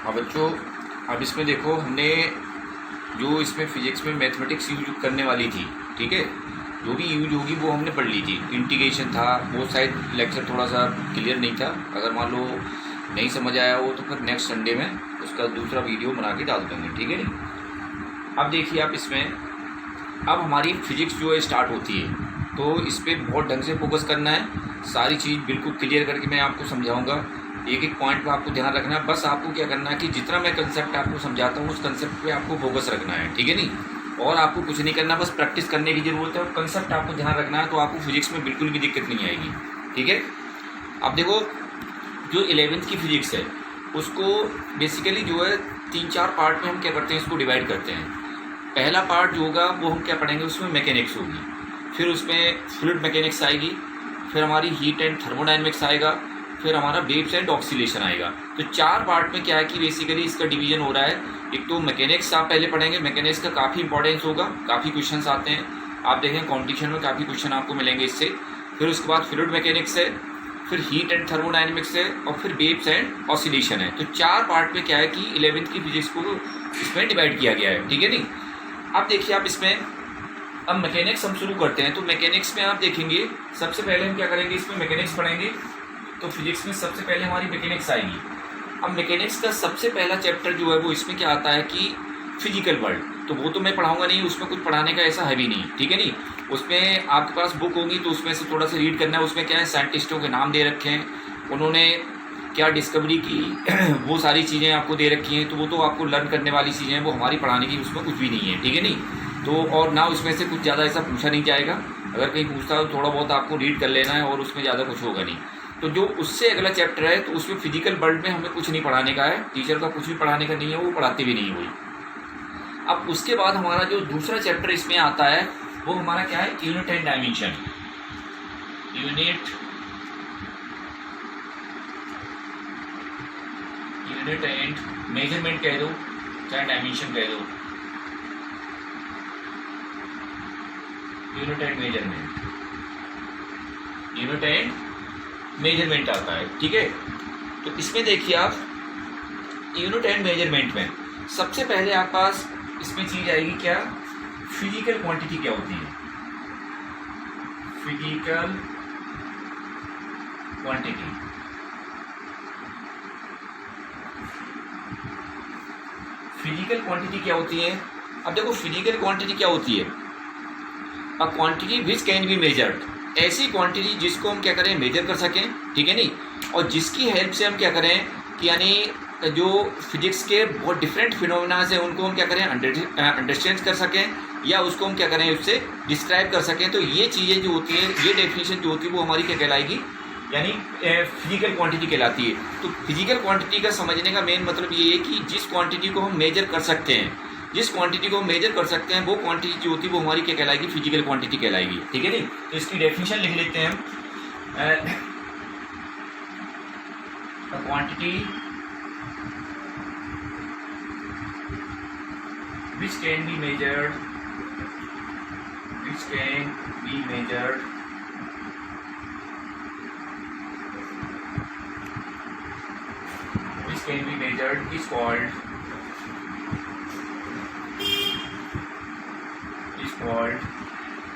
हाँ बच्चों, अब इसमें देखो हमने जो इसमें फिजिक्स में मैथमेटिक्स यूज करने वाली थी, ठीक है, जो भी यूज होगी वो हमने पढ़ ली थी। इंटीग्रेशन था, वो शायद लेक्चर थोड़ा सा क्लियर नहीं था। अगर मान लो नहीं समझ आया हो तो फिर नेक्स्ट संडे में उसका दूसरा वीडियो बना के डाल देंगे, ठीक है नहीं। अब देखिए आप इसमें, अब हमारी फिजिक्स जो है स्टार्ट होती है, तो इस पर बहुत ढंग से फोकस करना है। सारी चीज़ बिल्कुल क्लियर करके मैं आपको समझाऊंगा। एक एक पॉइंट पे आपको ध्यान रखना है। बस आपको क्या करना है कि जितना मैं कंसेप्ट आपको समझाता हूँ उस कंसेप्ट पे आपको फोकस रखना है, ठीक है नहीं। और आपको कुछ नहीं करना, बस प्रैक्टिस करने की ज़रूरत है और कंसेप्ट आपको ध्यान रखना है, तो आपको फिजिक्स में बिल्कुल भी दिक्कत नहीं आएगी, ठीक है। अब देखो, जो 11th की फिजिक्स है उसको बेसिकली जो है 3-4 पार्ट में हम क्या करते हैं, इसको डिवाइड करते हैं। पहला पार्ट जो होगा वो हम क्या पढ़ेंगे, उसमें मैकेनिक्स होगी, फिर उसमें फ्लूइड मैकेनिक्स आएगी, फिर हमारी हीट एंड थर्मोडाइनमिक्स आएगा, फिर हमारा वेव्स एंड ऑक्सीलेशन आएगा। तो 4 पार्ट में क्या है कि बेसिकली इसका डिवीजन हो रहा है। एक तो मैकेनिक्स आप पहले पढ़ेंगे, मैकेनिक्स का काफ़ी इंपॉर्टेंस होगा, काफ़ी क्वेश्चंस आते हैं, आप देखें कॉम्पिटिशन में काफ़ी क्वेश्चन आपको मिलेंगे इससे। फिर उसके बाद फ्लूइड मैकेनिक्स है, फिर हीट एंड थर्मोडाइनमिक्स है, और फिर वेव्स एंड ऑक्सीलेशन है। तो 4 पार्ट में क्या है कि 11th की फिजिक्स को इसमें डिवाइड किया गया है, ठीक है नहीं। अब देखिए आप इसमें, अब मैकेनिक्स हम शुरू करते हैं। तो मैकेनिक्स में आप देखेंगे सबसे पहले हम क्या करेंगे, इसमें मैकेनिक्स पढ़ेंगे। तो फिजिक्स में सबसे पहले हमारी मैकेनिक्स आएगी। अब मैकेनिक्स का सबसे पहला चैप्टर जो है वो इसमें क्या आता है कि फिजिकल वर्ल्ड। तो वो तो मैं पढ़ाऊंगा नहीं, उसमें कुछ पढ़ाने का ऐसा है भी नहीं, ठीक है नहीं। उसमें आपके पास बुक होगी तो उसमें से थोड़ा सा रीड करना है। उसमें क्या है, साइंटिस्टों के नाम दे रखे हैं, उन्होंने क्या डिस्कवरी की वो सारी चीज़ें आपको दे रखी हैं। तो वो तो आपको लर्न करने वाली चीज़ें हैं, वो हमारी पढ़ाने की उसमें कुछ भी नहीं है, ठीक है नहीं। तो और ना उसमें से कुछ ज़्यादा ऐसा पूछा नहीं जाएगा। अगर कहीं पूछता हो तो थोड़ा बहुत आपको रीड कर लेना है, और उसमें ज़्यादा कुछ होगा नहीं। तो जो उससे अगला चैप्टर है, तो उसमें फिजिकल वर्ल्ड में हमें कुछ नहीं पढ़ाने का है, टीचर का कुछ भी पढ़ाने का नहीं है, वो पढ़ाते भी नहीं हुई। अब उसके बाद हमारा जो दूसरा चैप्टर इसमें आता है वो हमारा क्या है, unit and dimension. Unit and measurement कह दो, चाहे डायमेंशन कह दो, यूनिट एंड मेजरमेंट आता है, ठीक है। तो इसमें देखिए आप, यूनिट एंड मेजरमेंट में सबसे पहले आप पास इसमें चीज आएगी क्या, फिजिकल क्वांटिटी क्या होती है। फिजिकल क्वांटिटी, फिजिकल क्वांटिटी क्या होती है। अब देखो फिजिकल क्वांटिटी क्या होती है, अ quantity which can be measured, ऐसी क्वांटिटी जिसको हम क्या करें, मेजर कर सकें, ठीक है नहीं। और जिसकी हेल्प से हम क्या करें कि यानी जो फिजिक्स के बहुत डिफरेंट फिनोमेनाज हैं उनको हम क्या करें, अंडरस्टैंड कर सकें, या उसको हम क्या करें, उससे डिस्क्राइब कर सकें। तो ये चीज़ें जो होती हैं, ये डेफिनेशन जो होती है वो हमारी क्या कहलाएगी, यानी फिजिकल क्वांटिटी कहलाती है। तो फिजिकल क्वांटिटी का समझने का मेन मतलब ये है कि जिस क्वांटिटी को हम मेजर कर सकते हैं, जिस क्वांटिटी को हम मेजर कर सकते हैं, वो क्वांटिटी जो होती है वो हमारी क्या कहलाएगी, फिजिकल क्वांटिटी कहलाएगी, ठीक है नहीं। तो इसकी डेफिनेशन लिख लेते हैं हम, quantity which can be measured, which can be measured is called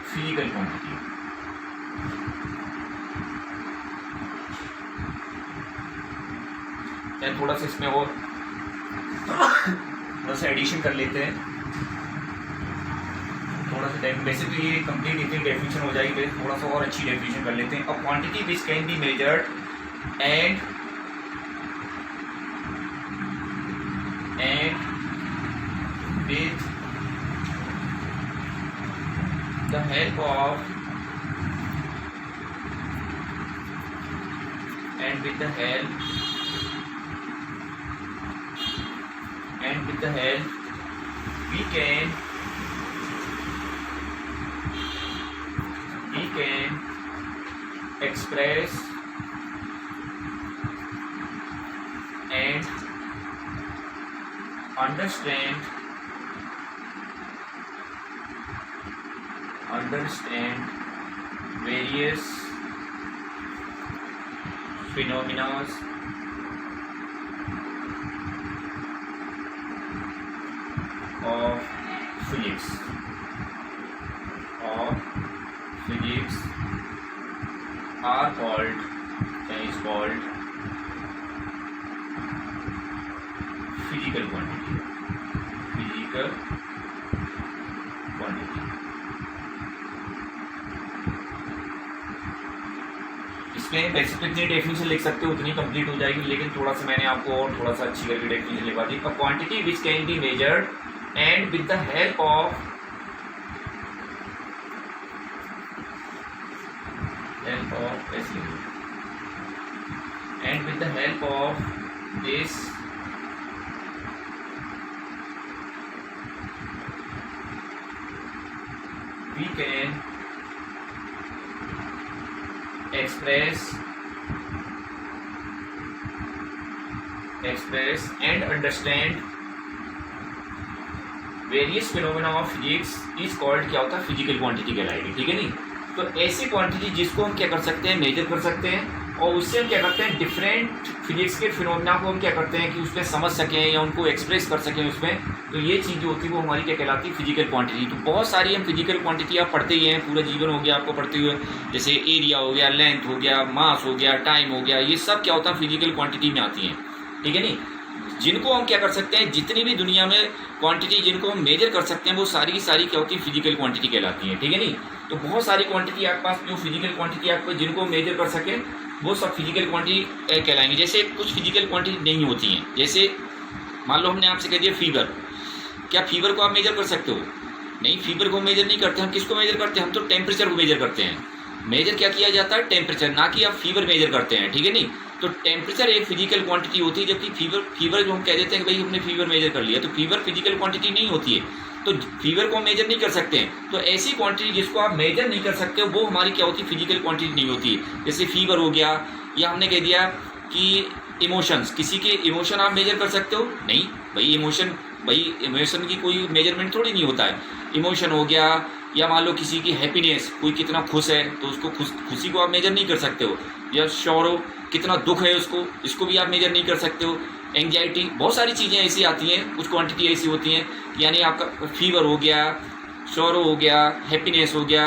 physical quantity। थोड़ा सा इसमें और थोड़ा सा एडिशन कर लेते हैं, थोड़ा सा वैसे तो ये कंप्लीट इतनी डेफिनेशन हो जाएगी, वैसे थोड़ा सा और अच्छी डेफिनेशन कर लेते हैं। अ quantity which can be measured and with the help of we can express and understand various phenomena physics of physics are called is called physical quantity. Physical quantity. इसमें वैसे तो इतनी डेफिनेशन लिख सकते हो उतनी कंप्लीट हो जाएगी, लेकिन थोड़ा सा मैंने आपको और थोड़ा सा अच्छी करके डेफिनेशन लिखवा दी। A quantity which can be measured and with the help of and with the help of this we can express and understand various phenomena of physics is called, क्या होता है, फिजिकल क्वांटिटी कहलाएगी। ठीक है नहीं, तो ऐसी क्वांटिटी जिसको हम क्या कर सकते हैं, मेजर कर सकते हैं, और उससे हम क्या करते हैं, डिफरेंट फिजिक्स के फिनोमेना को हम क्या करते हैं कि उसमें समझ सकें या उनको एक्सप्रेस कर सकें उसमें, तो ये चीज़ जो होती है वो हमारी क्या कहलाती है, फिजिकल क्वांटिटी। तो बहुत सारी हम फिजिकल क्वांटिटी आप पढ़ते ही हैं, पूरा जीवन हो गया आपको पढ़ते हुए, जैसे एरिया हो गया, लेंथ हो गया, मास हो गया, टाइम हो गया, ये सब क्या होता है, फिजिकल क्वांटिटी में आती हैं। ठीक है नहीं, जिनको हम क्या कर सकते हैं, जितनी भी दुनिया में क्वांटिटी जिनको हम मेजर कर सकते हैं वो सारी की सारी क्या होती है, फिजिकल क्वांटिटी कहलाती है। ठीक है नहीं, तो बहुत सारी क्वांटिटी आपके पास जो फिजिकल क्वांटिटी आपको जिनको मेजर कर सकें वो सब फिजिकल क्वांटिटी कहलाएंगी। जैसे कुछ फिजिकल क्वांटिटी नहीं होती हैं, जैसे मान लो हमने आपसे कह दिया फीवर, क्या फीवर को आप मेजर कर सकते हो? नहीं, फीवर को मेजर नहीं करते। हम किसको मेजर करते हैं? हम तो टेम्परेचर को मेजर करते हैं। मेजर क्या किया जाता है? टेम्परेचर, ना कि आप फीवर मेजर करते हैं। ठीक है नहीं, तो टेम्परेचर एक फिजिकल क्वांटिटी होती है, जबकि फीवर जो हम कह देते हैं कि भाई हमने फीवर मेजर कर लिया, तो फीवर फिजिकल क्वांटिटी नहीं होती है, तो फीवर को मेजर नहीं कर सकते हैं। तो ऐसी क्वांटिटी जिसको आप मेजर नहीं कर सकते वो हमारी क्या होती है, फिजिकल क्वांटिटी नहीं होती है। जैसे फीवर हो गया, या हमने कह दिया कि इमोशंस, किसी के इमोशन आप मेजर कर सकते हो? नहीं भाई, इमोशन की कोई मेजरमेंट थोड़ी नहीं होता है। इमोशन हो गया, या मान लो किसी की हैप्पीनेस, कोई कितना खुश है तो उसको खुशी को आप मेजर नहीं कर सकते हो, या शौरो कितना दुख है उसको, इसको भी आप मेजर नहीं कर सकते हो। एंग्जाइटी, बहुत सारी चीज़ें ऐसी आती हैं, कुछ क्वांटिटी ऐसी होती हैं, यानी आपका फीवर हो गया, शौरो हो गया, हैप्पीनेस हो गया,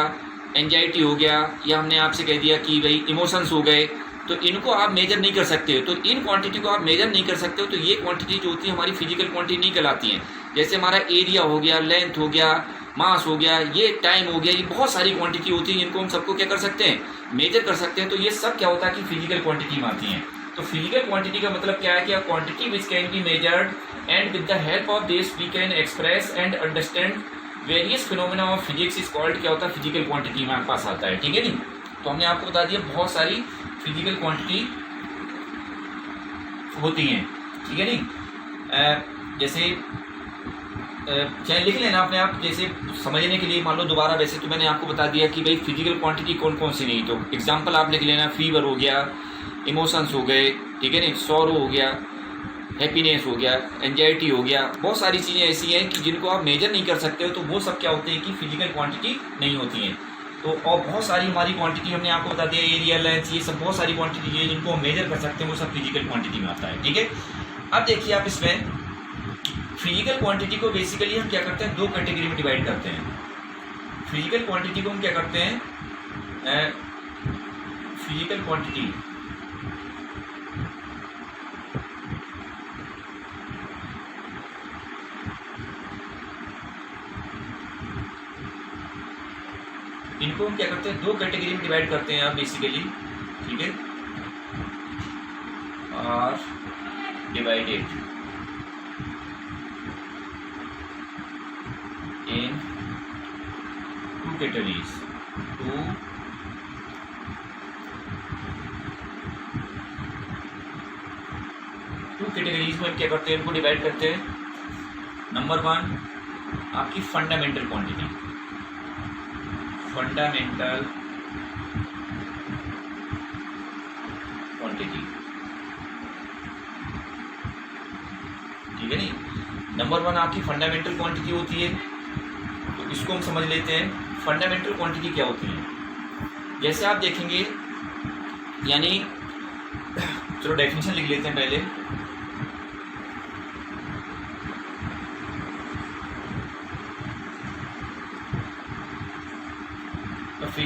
एंग्जाइटी हो गया, या हमने आपसे कह दिया कि भाई इमोशंस हो गए, तो इनको आप मेजर नहीं कर सकते हो। तो इन क्वांटिटी को आप मेजर नहीं कर सकते हो, तो ये क्वांटिटी जो होती है हमारी फिजिकल क्वांटिटी नहीं कहलाती हैं। जैसे हमारा एरिया हो गया, लेंथ हो गया, मास हो गया, ये टाइम हो गया, ये बहुत सारी क्वांटिटी होती है जिनको हम सबको क्या कर सकते हैं, मेजर कर सकते हैं। तो ये सब क्या होता है कि फिजिकल क्वांटिटी में आती हैं। तो फिजिकल क्वांटिटी का मतलब क्या है कि quantity which can be measured and with the help of this we can express and understand various phenomena of physics is called, क्या होता है, फिजिकल क्वांटिटी में आपके पास आता है। ठीक है नहीं, तो हमने आपको बता दिया बहुत सारी फिजिकल क्वांटिटी होती हैं। ठीक है नहीं, जैसे चाहे लिख लेना अपने आप, जैसे समझने के लिए। मान लो दोबारा, वैसे तो मैंने आपको बता दिया कि भाई फिजिकल क्वांटिटी कौन कौन सी नहीं, तो एग्जांपल आप लिख लेना, फीवर हो गया, इमोशंस हो गए, ठीक है नहीं, सॉरो हो गया, हैप्पीनेस हो गया, एंजाइटी हो गया, बहुत सारी चीज़ें ऐसी हैं कि जिनको आप मेजर नहीं कर सकते हो, तो वो सब क्या होते हैं कि फिजिकल क्वांटिटी नहीं होती हैं। तो और बहुत सारी हमारी क्वांटिटी हमने आपको बता दिया, एरिया, लेंथ, ये सब बहुत सारी क्वांटिटी है जिनको हम मेजर कर सकते हैं, वो सब फिजिकल क्वांटिटी में आता है। ठीक है, अब देखिए आप इसमें फिजिकल क्वांटिटी को बेसिकली हम क्या करते हैं, दो कैटेगरी में डिवाइड करते हैं। फिजिकल क्वांटिटी को हम क्या करते हैं, फिजिकल क्वांटिटी इनको हम क्या करते हैं, दो कैटेगरी में डिवाइड करते हैं आप बेसिकली। ठीक है, और divided in two categories, two categories में हम क्या करते हैं, इनको डिवाइड करते हैं। नंबर वन आपकी फंडामेंटल क्वांटिटी, फंडामेंटल क्वांटिटी, ठीक है नहीं। नंबर वन आपकी फंडामेंटल क्वांटिटी होती है, तो इसको हम समझ लेते हैं फंडामेंटल क्वांटिटी क्या होती है। जैसे आप देखेंगे, यानी चलो डेफिनेशन लिख लेते हैं पहले।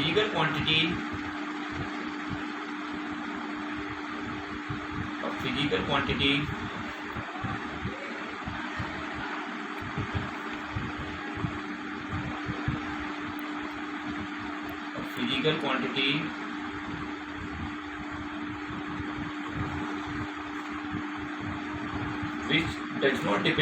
Physical quantity physical quantity which does not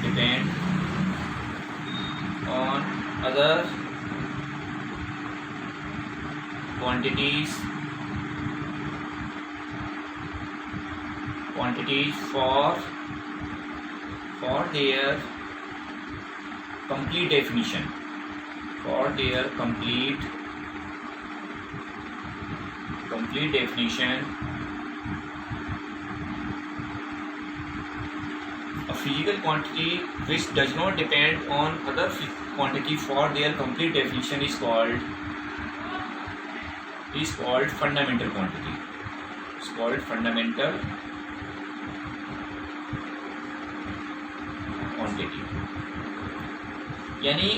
depend on other quantities for their complete definition. A physical quantity which does not depend on other quantity for their complete definition is called fundamental quantity. यानी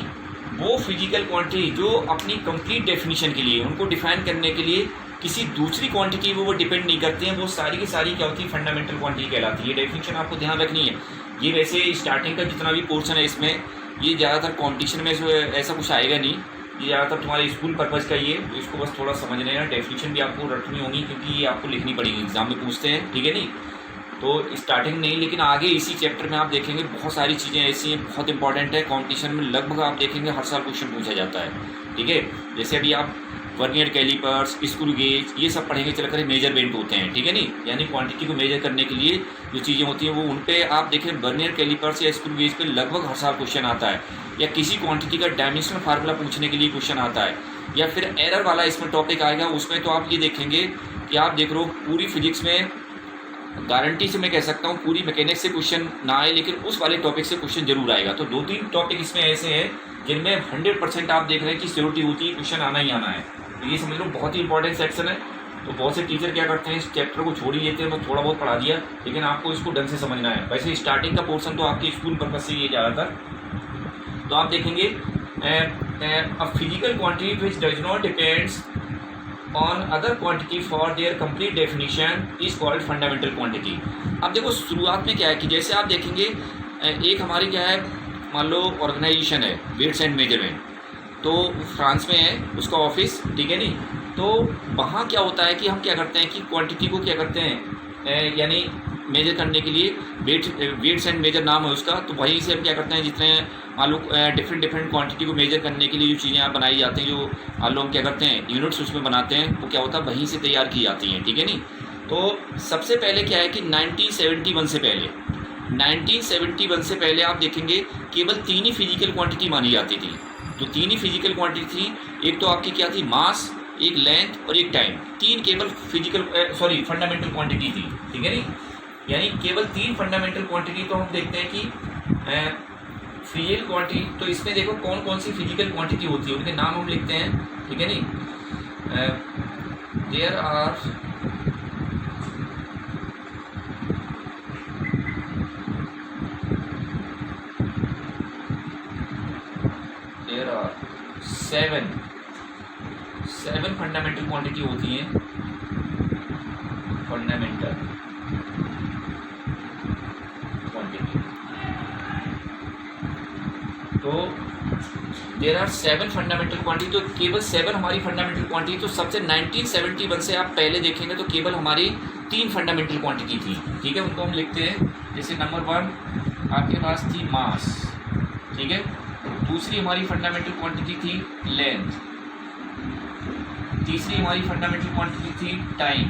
वो physical quantity जो अपनी complete definition के लिए, उनको define करने के लिए किसी दूसरी क्वांटिटी वो डिपेंड नहीं करते हैं, वो सारी की सारी क्या होती है, फंडामेंटल क्वांटिटी कहलाती है। ये डेफिनेशन आपको ध्यान रखनी है। ये वैसे स्टार्टिंग का जितना भी पोर्शन है इसमें, ये ज़्यादातर कॉम्पिटिशन में ऐसा कुछ आएगा नहीं, ये ज़्यादातर तुम्हारे स्कूल पर्पज़ का ही है, तो इसको बस थोड़ा समझ लेना। डेफिनेशन भी आपको रखनी होगी क्योंकि ये आपको लिखनी पड़ेगी, एग्जाम में पूछते हैं, ठीक है नहीं। तो स्टार्टिंग नहीं, लेकिन आगे इसी चैप्टर में आप देखेंगे बहुत सारी चीज़ें ऐसी हैं, बहुत इंपॉर्टेंट है। कॉम्पिटिशन में लगभग आप देखेंगे हर साल क्वेश्चन पूछा जाता है, ठीक है। जैसे अभी आप वर्नियर कैलिपर्स, स्क्रू गेज, ये सब पढ़ेंगे, चल कर मेजरमेंट होते हैं, ठीक है नहीं, यानी क्वांटिटी को मेजर करने के लिए जो चीज़ें होती हैं वो उन पे आप देखें वर्नियर कैलिपर्स या स्क्रू गेज पे लगभग हर साल क्वेश्चन आता है, या किसी क्वांटिटी का डायमेंशनल फार्मूला पूछने के लिए क्वेश्चन आता है, या फिर एरर वाला इसमें टॉपिक आएगा। उसमें तो आप ये देखेंगे कि आप देख रहे हो पूरी फिजिक्स में गारंटी से मैं कह सकता हूँ पूरी मैकेनिक्स से क्वेश्चन ना आए, लेकिन उस वाले टॉपिक से क्वेश्चन जरूर आएगा। तो 2-3 टॉपिक इसमें ऐसे हैं जिनमें 100% आप देख रहे हैं कि सिक्योरिटी होती है, क्वेश्चन आना ही आना है। तो ये समझ लो बहुत ही इंपॉर्टेंट सेक्शन है। तो बहुत से टीचर क्या करते हैं, इस चैप्टर को छोड़ ही लेते हैं, बस थोड़ा बहुत पढ़ा दिया, लेकिन आपको इसको ढंग से समझना है। वैसे स्टार्टिंग का पोर्शन तो आपके स्कूल पर्पज से ये ज़्यादातर। तो आप देखेंगे a physical quantity which does not depends on other quantity for their complete definition is called fundamental quantity. अब देखो शुरुआत में क्या है कि जैसे आप देखेंगे एक हमारी क्या है, मान लो ऑर्गेनाइजेशन है वेट्स एंड मेजरमेंट, तो फ्रांस में है उसका ऑफिस, ठीक है नहीं। तो वहाँ क्या होता है कि हम क्या करते हैं कि क्वांटिटी को क्या करते हैं, यानी मेजर करने के लिए वेट्स एंड मेजर नाम है उसका, तो वहीं से हम क्या करते हैं जितने मान लो डिफरेंट क्वांटिटी को मेजर करने के लिए जो चीज़ें आप बनाई जाती हैं, जो मान लो हम क्या करते हैं यूनिट्स उसमें बनाते हैं, वो क्या होता है वहीं से तैयार की जाती हैं, ठीक है नहीं। तो सबसे पहले क्या है कि 1971 से पहले आप देखेंगे केवल 3 ही फिजिकल क्वांटिटी मानी जाती थी। तो 3 ही फिजिकल क्वांटिटी थी, एक तो आपकी क्या थी, मास, एक लेंथ और एक टाइम। 3 केवल फंडामेंटल क्वांटिटी थी, ठीक है नहीं। यानी केवल 3 फंडामेंटल क्वांटिटी। तो हम देखते हैं कि फिजिकल क्वांटिटी, तो इसमें देखो कौन कौन सी फिजिकल क्वांटिटी होती है, उनके नाम हम लिखते हैं, ठीक है नहीं। देयर आर 7 फंडामेंटल क्वांटिटी होती हैं, फंडामेंटल क्वांटिटी। तो देयर आर 7 फंडामेंटल क्वांटिटी। तो केवल 7 हमारी फंडामेंटल क्वांटिटी। तो सबसे 1971 से आप पहले देखेंगे तो केवल हमारी 3 फंडामेंटल क्वांटिटी थी, ठीक है। उनको हम लिखते हैं, जैसे नंबर 1 आपके पास थी मास, ठीक है। दूसरी हमारी फंडामेंटल क्वांटिटी थी लेंथ, तीसरी हमारी फंडामेंटल क्वांटिटी थी टाइम,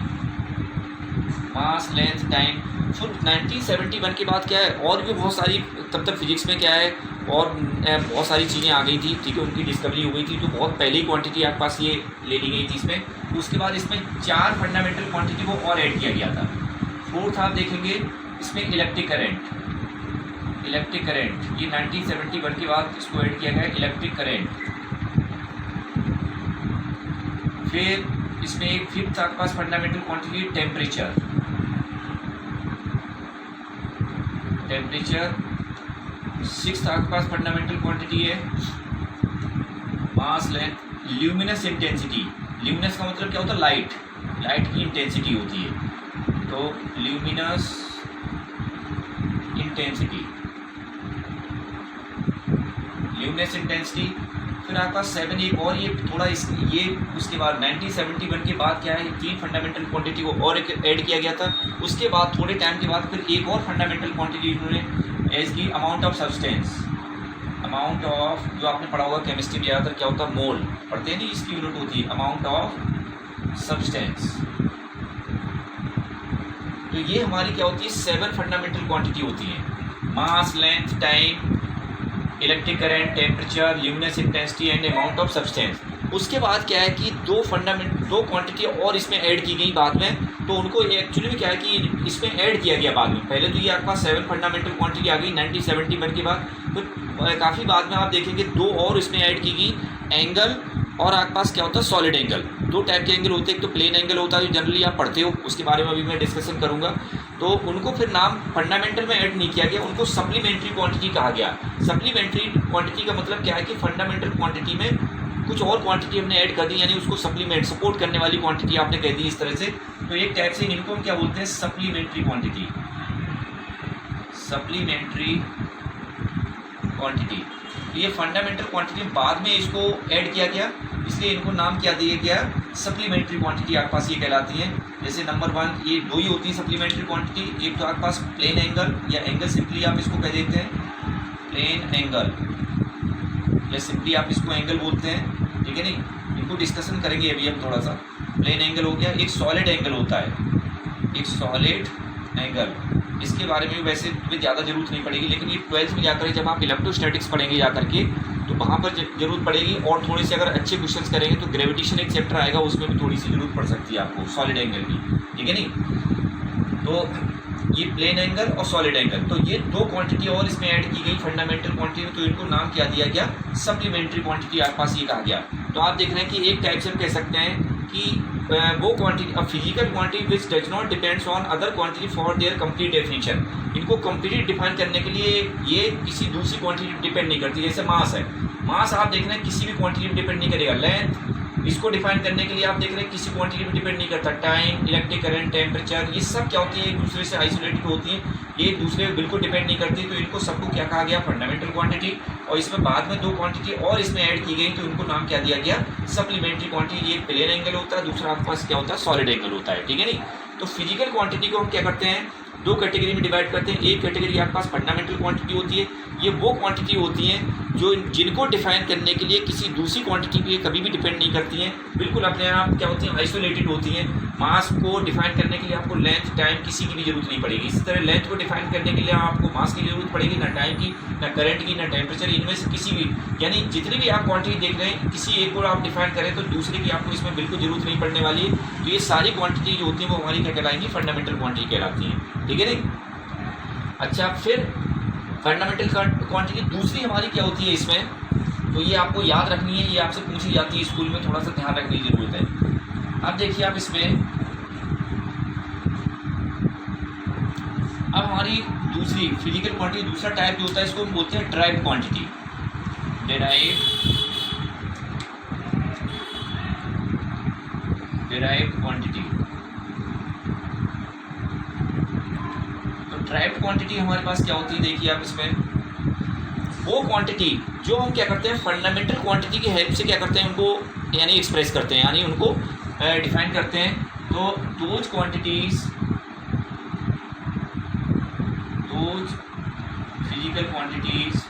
मास, लेंथ, टाइम। फिर 1971 के बाद क्या है, और भी बहुत सारी, तब तक फिजिक्स में क्या है और बहुत सारी चीज़ें आ गई थी, ठीक है, उनकी डिस्कवरी हो गई थी। तो बहुत पहले ही क्वांटिटी आपके पास ये ले ली गई थी इसमें। तो उसके बाद इसमें 4 फंडामेंटल क्वांटिटी को और ऐड किया गया था। 4th आप देखेंगे इसमें इलेक्ट्रिक करंट, ये 1971 के बाद इसको ऐड किया गया इलेक्ट्रिक करंट। फिर इसमें एक फिफ्थ आपके पास फंडामेंटल क्वांटिटी टेम्परेचर। सिक्स्थ आपके पास फंडामेंटल क्वांटिटी है mass length. Luminous intensity, luminous का मतलब क्या होता है? लाइट, लाइट की इंटेंसिटी होती है, तो ल्यूमिनस इंटेंसिटी, ल्यूमिनस इंटेंसिटी। फिर आपका 7 एक और ये थोड़ा ये उसके बाद 1971 के बाद क्या है, 3 फंडामेंटल क्वांटिटी को और ऐड किया गया था। उसके बाद थोड़े टाइम के बाद फिर एक और फंडामेंटल क्वांटिटी इन्होंने एज की amount of substance, amount of, जो आपने पढ़ा होगा केमिस्ट्री में ज़्यादातर क्या होता है, मोल पढ़ते हैं नहीं, इसकी यूनिट होती है अमाउंट ऑफ सब्सटेंस। तो ये हमारी क्या होती है, 7 फंडामेंटल क्वांटिटी होती है, mass, length, time, electric current, temperature, luminous intensity and amount of substance. उसके बाद क्या है कि दो क्वांटिटी और इसमें ऐड की गई बाद में, तो उनको एक्चुअली में क्या है कि इसमें ऐड किया गया बाद में। पहले तो ये आपके पास 7 फंडामेंटल क्वांटिटी आ गई 1971 के बाद, तो काफ़ी बाद में आप देखेंगे 2 और इसमें ऐड की गई, एंगल और आपके पास क्या होता है, सॉलिड एंगल। 2 टाइप के एंगल होते हैं, एक तो प्लेन एंगल होता है जो जनरली आप पढ़ते हो, उसके बारे में अभी मैं डिस्कशन करूंगा। तो उनको फिर नाम फंडामेंटल में ऐड नहीं किया गया, उनको सप्लीमेंट्री क्वांटिटी कहा गया। सप्लीमेंट्री क्वांटिटी का मतलब क्या है कि फंडामेंटल क्वांटिटी में कुछ और क्वांटिटी हमने ऐड कर दी, यानी उसको सप्लीमेंट, सपोर्ट करने वाली क्वांटिटी आपने कह दी इस तरह से। तो एक टाइप से इनको हम क्या बोलते हैं, सप्लीमेंट्री क्वांटिटी, सप्लीमेंट्री क्वांटिटी। ये फंडामेंटल क्वांटिटी बाद में इसको ऐड किया गया, इसलिए इनको नाम क्या दिया गया, सप्लीमेंट्री क्वांटिटी आपके पास ये कहलाती है। जैसे नंबर 1 ये 2 ही होती है सप्लीमेंट्री क्वांटिटी, एक तो आपके पास प्लेन एंगल या एंगल, सिंपली आप इसको कह देते हैं प्लेन एंगल, या सिंपली आप इसको एंगल बोलते हैं, ठीक है नहीं, इनको डिस्कशन करेंगे अभी हम थोड़ा सा। प्लेन एंगल हो गया, एक सॉलिड एंगल होता है, एक सॉलिड एंगल, इसके बारे में वैसे तुम्हें ज़्यादा जरूरत नहीं पड़ेगी, लेकिन ये 12th में जाकर जब आप इलेक्ट्रोस्टैटिक्स पढ़ेंगे जाकर के, तो वहाँ पर जरूरत पड़ेगी। और थोड़ी सी अगर अच्छे क्वेश्चंस करेंगे तो ग्रेविटेशन एक चैप्टर आएगा, उसमें भी थोड़ी सी जरूरत पड़ सकती है आपको सॉलिड एंगल की, ठीक है नहीं। तो ये प्लेन एंगल और सॉलिड एंगल, तो ये 2 क्वांटिटी और इसमें ऐड की गई फंडामेंटल क्वांटिटी, तो इनको नाम क्या दिया गया, सप्लीमेंट्री क्वांटिटी आपके पास ये कहा गया। तो आप देख रहे हैं कि एक टाइप से हम कह सकते हैं कि वो quantity, a physical quantity which does not depends on other quantity for their complete definition. इनको कंप्लीटली डिफाइन करने के लिए ये किसी दूसरी क्वांटिटी डिपेंड नहीं करती। जैसे मास है, मास आप देख रहे हैं किसी भी क्वांटिटी में डिपेंड नहीं करेगा। लेंथ, इसको डिफाइन करने के लिए आप देख रहे हैं किसी क्वांटिटी में डिपेंड नहीं करता। टाइम, इलेक्ट्रिक करंट, टेम्परेचर, ये सब क्या होती है, एक दूसरे से आइसोलेटेड होती है, ये एक दूसरे पे बिल्कुल डिपेंड नहीं करती। तो इनको सबको क्या कहा गया, फंडामेंटल क्वांटिटी। और इसमें बाद में 2 क्वांटिटी और इसमें ऐड की गई, तो इनको नाम क्या दिया गया, सप्लीमेंट्री क्वांटिटी। एक प्लेन एंगल होता है, दूसरा आपके पास क्या होता है, सॉलिड एंगल होता है, ठीक है नहीं। तो फिजिकल क्वांटिटी को हम क्या करते हैं, 2 कैटेगरी में डिवाइड करते हैं। एक कैटेगरी आपके पास फंडामेंटल क्वांटिटी होती है, ये वो क्वांटिटी होती हैं जो जिनको डिफाइन करने के लिए किसी दूसरी क्वांटिटी पे कभी भी डिपेंड नहीं करती हैं, बिल्कुल अपने आप क्या होती हैं, आइसोलेटेड होती हैं। मास को डिफाइन करने के लिए आपको लेंथ, टाइम किसी की भी जरूरत नहीं पड़ेगी। इसी तरह लेंथ को डिफाइन करने के लिए आपको मास की जरूरत पड़ेगी, ना टाइम की, ना करंट की, ना टेम्परेचर, इनमें से किसी भी, यानी जितनी भी आप क्वांटिटी देख रहे हैं, किसी एक को आप डिफाइन करें तो दूसरे की आपको इसमें बिल्कुल जरूरत नहीं पड़ने वाली है। तो ये सारी क्वांटिटी जो होती है वो हमारी क्या कहलाएंगी, फंडामेंटल क्वांटिटी कहलाती हैं, ठीक है नहीं। अच्छा, फिर फंडामेंटल क्वांटिटी दूसरी हमारी क्या होती है इसमें, तो ये आपको याद रखनी है, ये आपसे पूछी जाती है स्कूल में, थोड़ा सा ध्यान रखने की जरूरत है। अब देखिए आप इसमें, अब हमारी दूसरी फिजिकल क्वांटिटी, दूसरा टाइप जो होता है इसको हम बोलते हैं ड्राइव्ड क्वांटिटी, डिराइव्ड क्वांटिटी। तो ड्राइव्ड क्वांटिटी हमारे पास क्या होती है, देखिए आप इसमें, वो क्वांटिटी जो हम क्या करते हैं, फंडामेंटल क्वांटिटी की हेल्प से क्या करते हैं, उनको यानी एक्सप्रेस करते हैं, यानी उनको डिफाइन करते हैं। तो those quantities, those physical quantities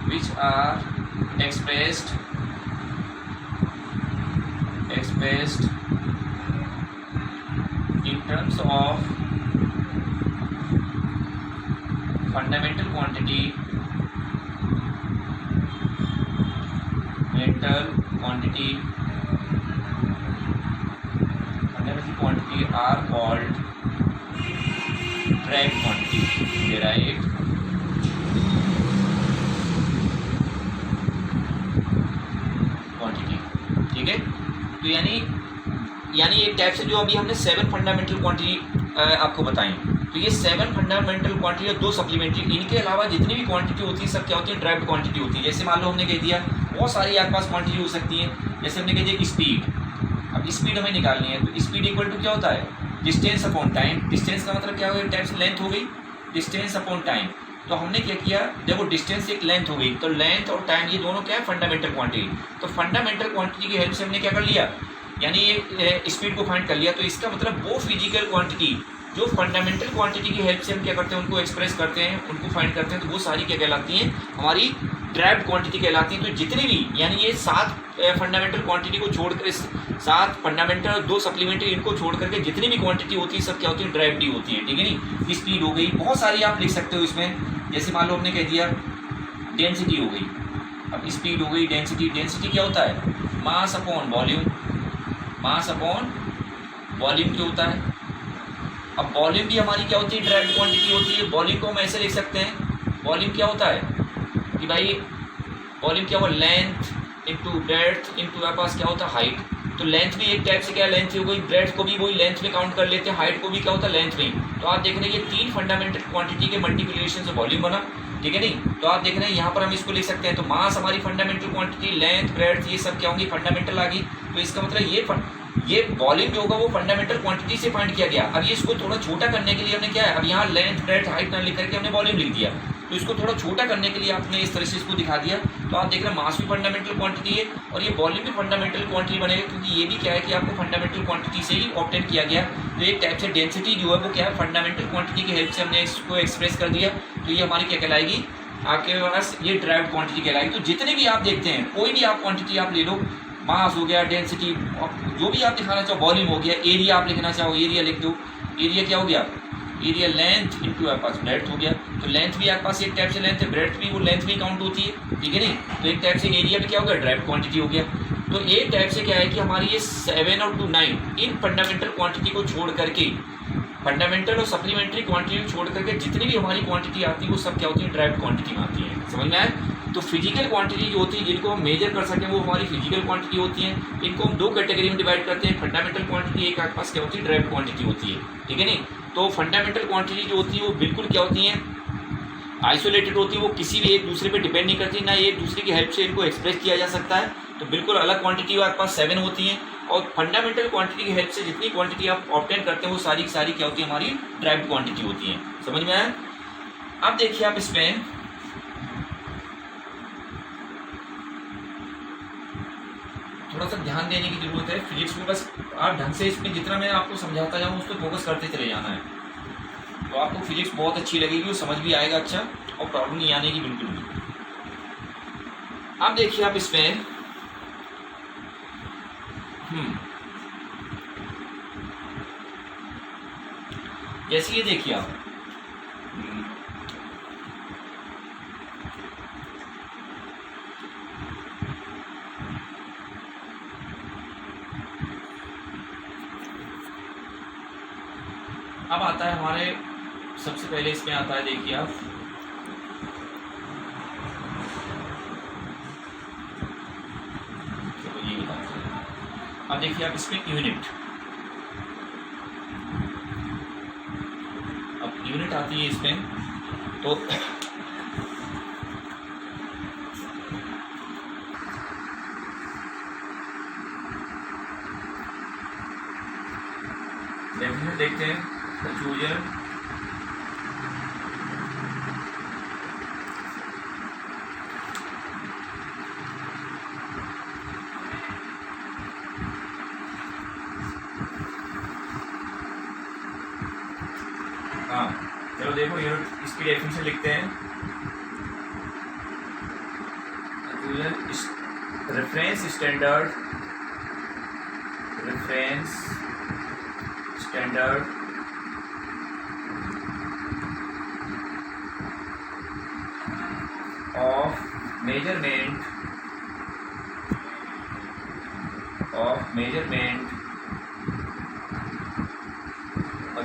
which are expressed in terms of fundamental quantity, fundamental quantity quantity are called derived quantity, derived quantity. ठीक है, तो यानी एक टाइप से जो अभी हमने 7 फंडामेंटल क्वांटिटी आपको बताई, तो ये 7 फंडामेंटल क्वांटिटी और 2 सप्लीमेंट्री, इनके अलावा जितनी भी क्वांटिटी होती है सब क्या होती है, ड्राइव्ड क्वांटिटी होती है। जैसे मान लो हमने कह दिया बहुत सारी आपके पास क्वांटिटी हो सकती है, जैसे हमने कह दिया स्पीड। अब स्पीड हमें निकालनी है, तो स्पीड इक्वल टू क्या होता है, डिस्टेंस अपॉन टाइम। डिस्टेंस का मतलब क्या हो गया, टाइम से लेंथ हो गई, डिस्टेंस अपॉन टाइम। तो हमने क्या किया, देखो डिस्टेंस एक लेंथ हो गई, तो लेंथ और टाइम ये दोनों क्या है, फंडामेंटल क्वांटिटी। तो फंडामेंटल क्वांटिटी की हेल्प से हमने क्या कर लिया, यानी ये स्पीड को फाइंड कर लिया। तो इसका मतलब वो फिजिकल क्वांटिटी जो फंडामेंटल क्वांटिटी की हेल्प से हम क्या करते हैं, उनको एक्सप्रेस करते हैं, उनको फाइंड करते हैं, तो वो सारी क्या कहलाती हैं, हमारी ड्राइव्ड क्वांटिटी कहलाती है। तो जितनी भी, यानी ये 7 फंडामेंटल क्वांटिटी को छोड़कर, 7 फंडामेंटल और 2 सप्लीमेंट्री, इनको छोड़ करके जितनी भी क्वांटिटी होती है सब क्या होती है, ड्राइव्ड ही होती है। ठीक है नहीं, स्पीड हो गई, बहुत सारी आप लिख सकते हो इसमें। जैसे मान लो हमने कह दिया डेंसिटी हो गई, अब स्पीड हो गई, डेंसिटी। डेंसिटी क्या होता है, mass upon volume, mass upon volume क्या होता है। अब वॉल्यूम भी हमारी क्या होती है, ड्राइव्ड क्वांटिटी होती है। वॉल्यूम को हम ऐसे लिख सकते हैं, वॉल्यूम क्या होता है कि भाई वॉल्यूम क्या हुआ, लेंथ इंटू ब्रेड्थ इंटू आपके पास क्या होता है, हाइट। तो लेंथ भी एक टाइप से क्या लेंथ हो गई, ब्रेड्थ को भी वही लेंथ में काउंट कर लेते हैं, हाइट को भी क्या होता है, लेंथ में। तो आप देख रहे हैं ये 3 फंडामेंटल क्वांटिटी के मल्टीप्लिकेशन से वॉल्यूम बना। ठीक है नहीं, तो आप देख रहे हैं यहाँ पर हम इसको लिख सकते हैं। तो मास हमारी फंडामेंटल क्वांटिटी, लेंथ, ब्रेड्थ, ये सब क्या होंगी, फंडामेंटल आ गई। तो इसका मतलब ये वॉल्यूम जो होगा वो फंडामेंटल क्वांटिटी से फाइंड किया गया। अब ये इसको थोड़ा छोटा करने के लिए हमने क्या है, अब यहाँ लेंथ, ब्रेड्थ, हाइट ना लिख करके हमने वॉल्यूम लिख दिया। तो इसको थोड़ा छोटा करने के लिए आपने इस तरह से इसको दिखा दिया। तो आप देख रहे हैं मास भी फंडामेंटल क्वांटिटी है और ये वॉल्यूम भी फंडामेंटल क्वांटिटी बनेगा, क्योंकि ये भी क्या है कि आपको फंडामेंटल क्वांटिटी से ही ऑब्टेन किया गया। तो एक टाइप से डेंसिटी जो है वो क्या है, फंडामेंटल क्वांटिटी की हेल्प से हमने इसको एक्सप्रेस कर दिया। तो ये हमारी क्या कहलाएगी, आपके पास ये ड्राइव्ड क्वांटिटी कहलाएगी। तो जितने भी आप देखते हैं, कोई भी आप क्वांटिटी आप ले लो, मास हो गया, डेंसिटी, जो भी आप दिखाना चाहो, वॉल्यूम हो गया, एरिया आप लिखना चाहो, एरिया लिख दो। एरिया क्या हो गया, एरिया लेंथ इंटू आपके पास ब्रेड्थ हो गया। तो लेंथ भी आपके पास एक टाइप से लेंथ है, ब्रेड्थ भी वो लेंथ में काउंट होती है। ठीक है नहीं, तो एक टाइप से एरिया भी क्या हो गया, ड्राइव्ड क्वांटिटी हो गया। तो एक टाइप से क्या है कि हमारी ये 7 और 2 9 इन फंडामेंटल क्वांटिटी को छोड़ करके, फंडामेंटल और सप्लीमेंट्री क्वांटिटी छोड़ करके जितनी भी हमारी क्वांटिटी आती है वो सब क्या होती है, ड्राइव्ड क्वांटिटी में आती है। समझ में आया। तो फिजिकल क्वांटिटी जो होती है, जिनको हम मेजर कर सकें, वो हमारी फिजिकल क्वांटिटी होती है। इनको हम 2 कैटेगरी में डिवाइड करते हैं, फंडामेंटल क्वांटिटी, एक आपके पास क्या होती है, ड्राइव्ड क्वांटिटी होती है। ठीक है नहीं, तो फंडामेंटल क्वांटिटी जो होती है वो बिल्कुल क्या होती है, आइसोलेटेड होती है, वो किसी भी एक दूसरे पे डिपेंड नहीं करती, ना एक दूसरे की हेल्प से इनको एक्सप्रेस किया जा सकता है। तो बिल्कुल अलग क्वांटिटी आपके पास 7 होती हैं, और फंडामेंटल क्वांटिटी की हेल्प से जितनी क्वांटिटी आप ऑब्टेन करते हैं वो सारी की सारी क्या होती है, हमारी ड्राइव्ड क्वांटिटी होती है। समझ में आया। अब देखिए आप इसमें थोड़ा सा ध्यान देने की जरूरत है। फिजिक्स में बस आप ढंग से इसमें जितना मैं आपको समझाता जाऊँ उस पर फोकस करते चले जाना है, तो आपको फिजिक्स बहुत अच्छी लगेगी और समझ भी आएगा अच्छा, और प्रॉब्लम नहीं आने की बिल्कुल भी। अब देखिए आप इसमें जैसे ये देखिए आप अब आता है हमारे, सबसे पहले इसमें आता है, देखिए आप चलो ये बताते हैं। अब देखिए आप इसमें यूनिट, अब यूनिट आती है इसमें, तो डेफिनेट देखते हैं, फ्यूजन, हाँ चलो देखो यूनिट, इसकी डेफिनेशन लिखते हैं। Fusion reference standard, reference standard of measurement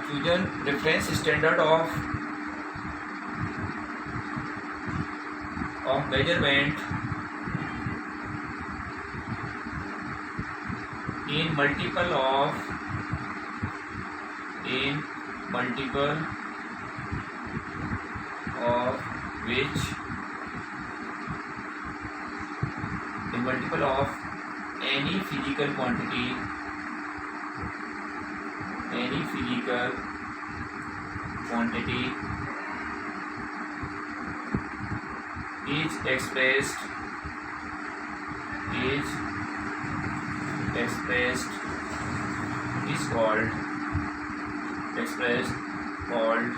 chosen reference standard of measurement in multiple of any physical quantity is expressed called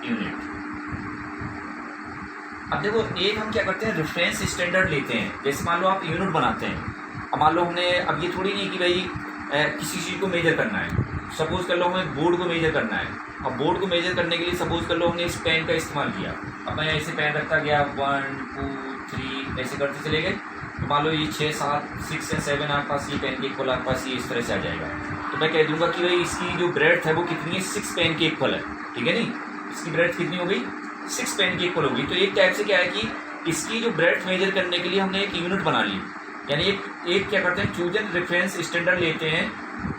unit. अब देखो, एक हम क्या करते हैं, रेफरेंस स्टैंडर्ड लेते हैं। जैसे मान लो आप यूनिट बनाते हैं। अब मान लो हमने, अब ये थोड़ी नहीं कि भाई किसी चीज़ को मेजर करना है। सपोज़ कर लो हमें बोर्ड को मेजर करना है। अब बोर्ड को मेजर करने के लिए सपोज़ कर लो हमने इस पेन का इस्तेमाल किया। अब मैं ऐसे पेन रखता गया, 1 2 3 ऐसे करते चले गए। तो मान लो ये 6 7 6 या 7 आपके पास ये पेन के इक्वल आपके पास ये इस तरह से आ जाएगा। तो मैं कह दूंगा कि भाई इसकी जो ब्रेड्थ है वो कितनी है, 6 पेन के इक्वल है। ठीक है नहीं, इसकी ब्रेड्थ कितनी हो गई, 6 पेन के इक्वल होगी। तो एक टाइप से क्या है कि इसकी जो ब्रेड्थ मेजर करने के लिए हमने एक यूनिट बना ली। यानी एक क्या करते हैं, चूजन रेफरेंस स्टैंडर्ड लेते हैं,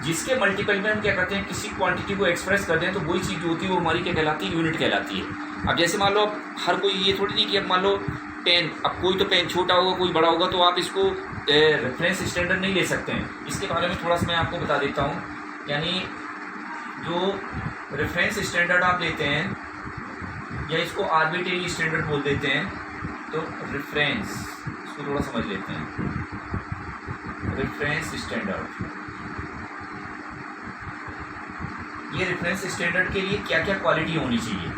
जिसके मल्टीपल में हम क्या करते हैं, किसी क्वांटिटी को एक्सप्रेस करते हैं। तो वही चीज़ जो होती है वो हमारी क्या कहलाती है, यूनिट कहलाती है। अब जैसे मान लो, अब हर कोई ये थोड़ी नहीं कि अब मान लो पेन, अब कोई तो पेन छोटा होगा कोई बड़ा होगा, तो आप इसको रेफरेंस स्टैंडर्ड नहीं ले सकते हैं। इसके बारे में थोड़ा सा मैं आपको बता देता हूँ। यानी जो रेफरेंस स्टैंडर्ड आप लेते हैं, या इसको आर्बिट्रेरी स्टैंडर्ड बोल देते हैं। तो रेफरेंस, इसको थोड़ा समझ लेते हैं। रेफरेंस स्टैंडर्ड, ये रेफरेंस स्टैंडर्ड के लिए क्या क्या क्वालिटी होनी चाहिए।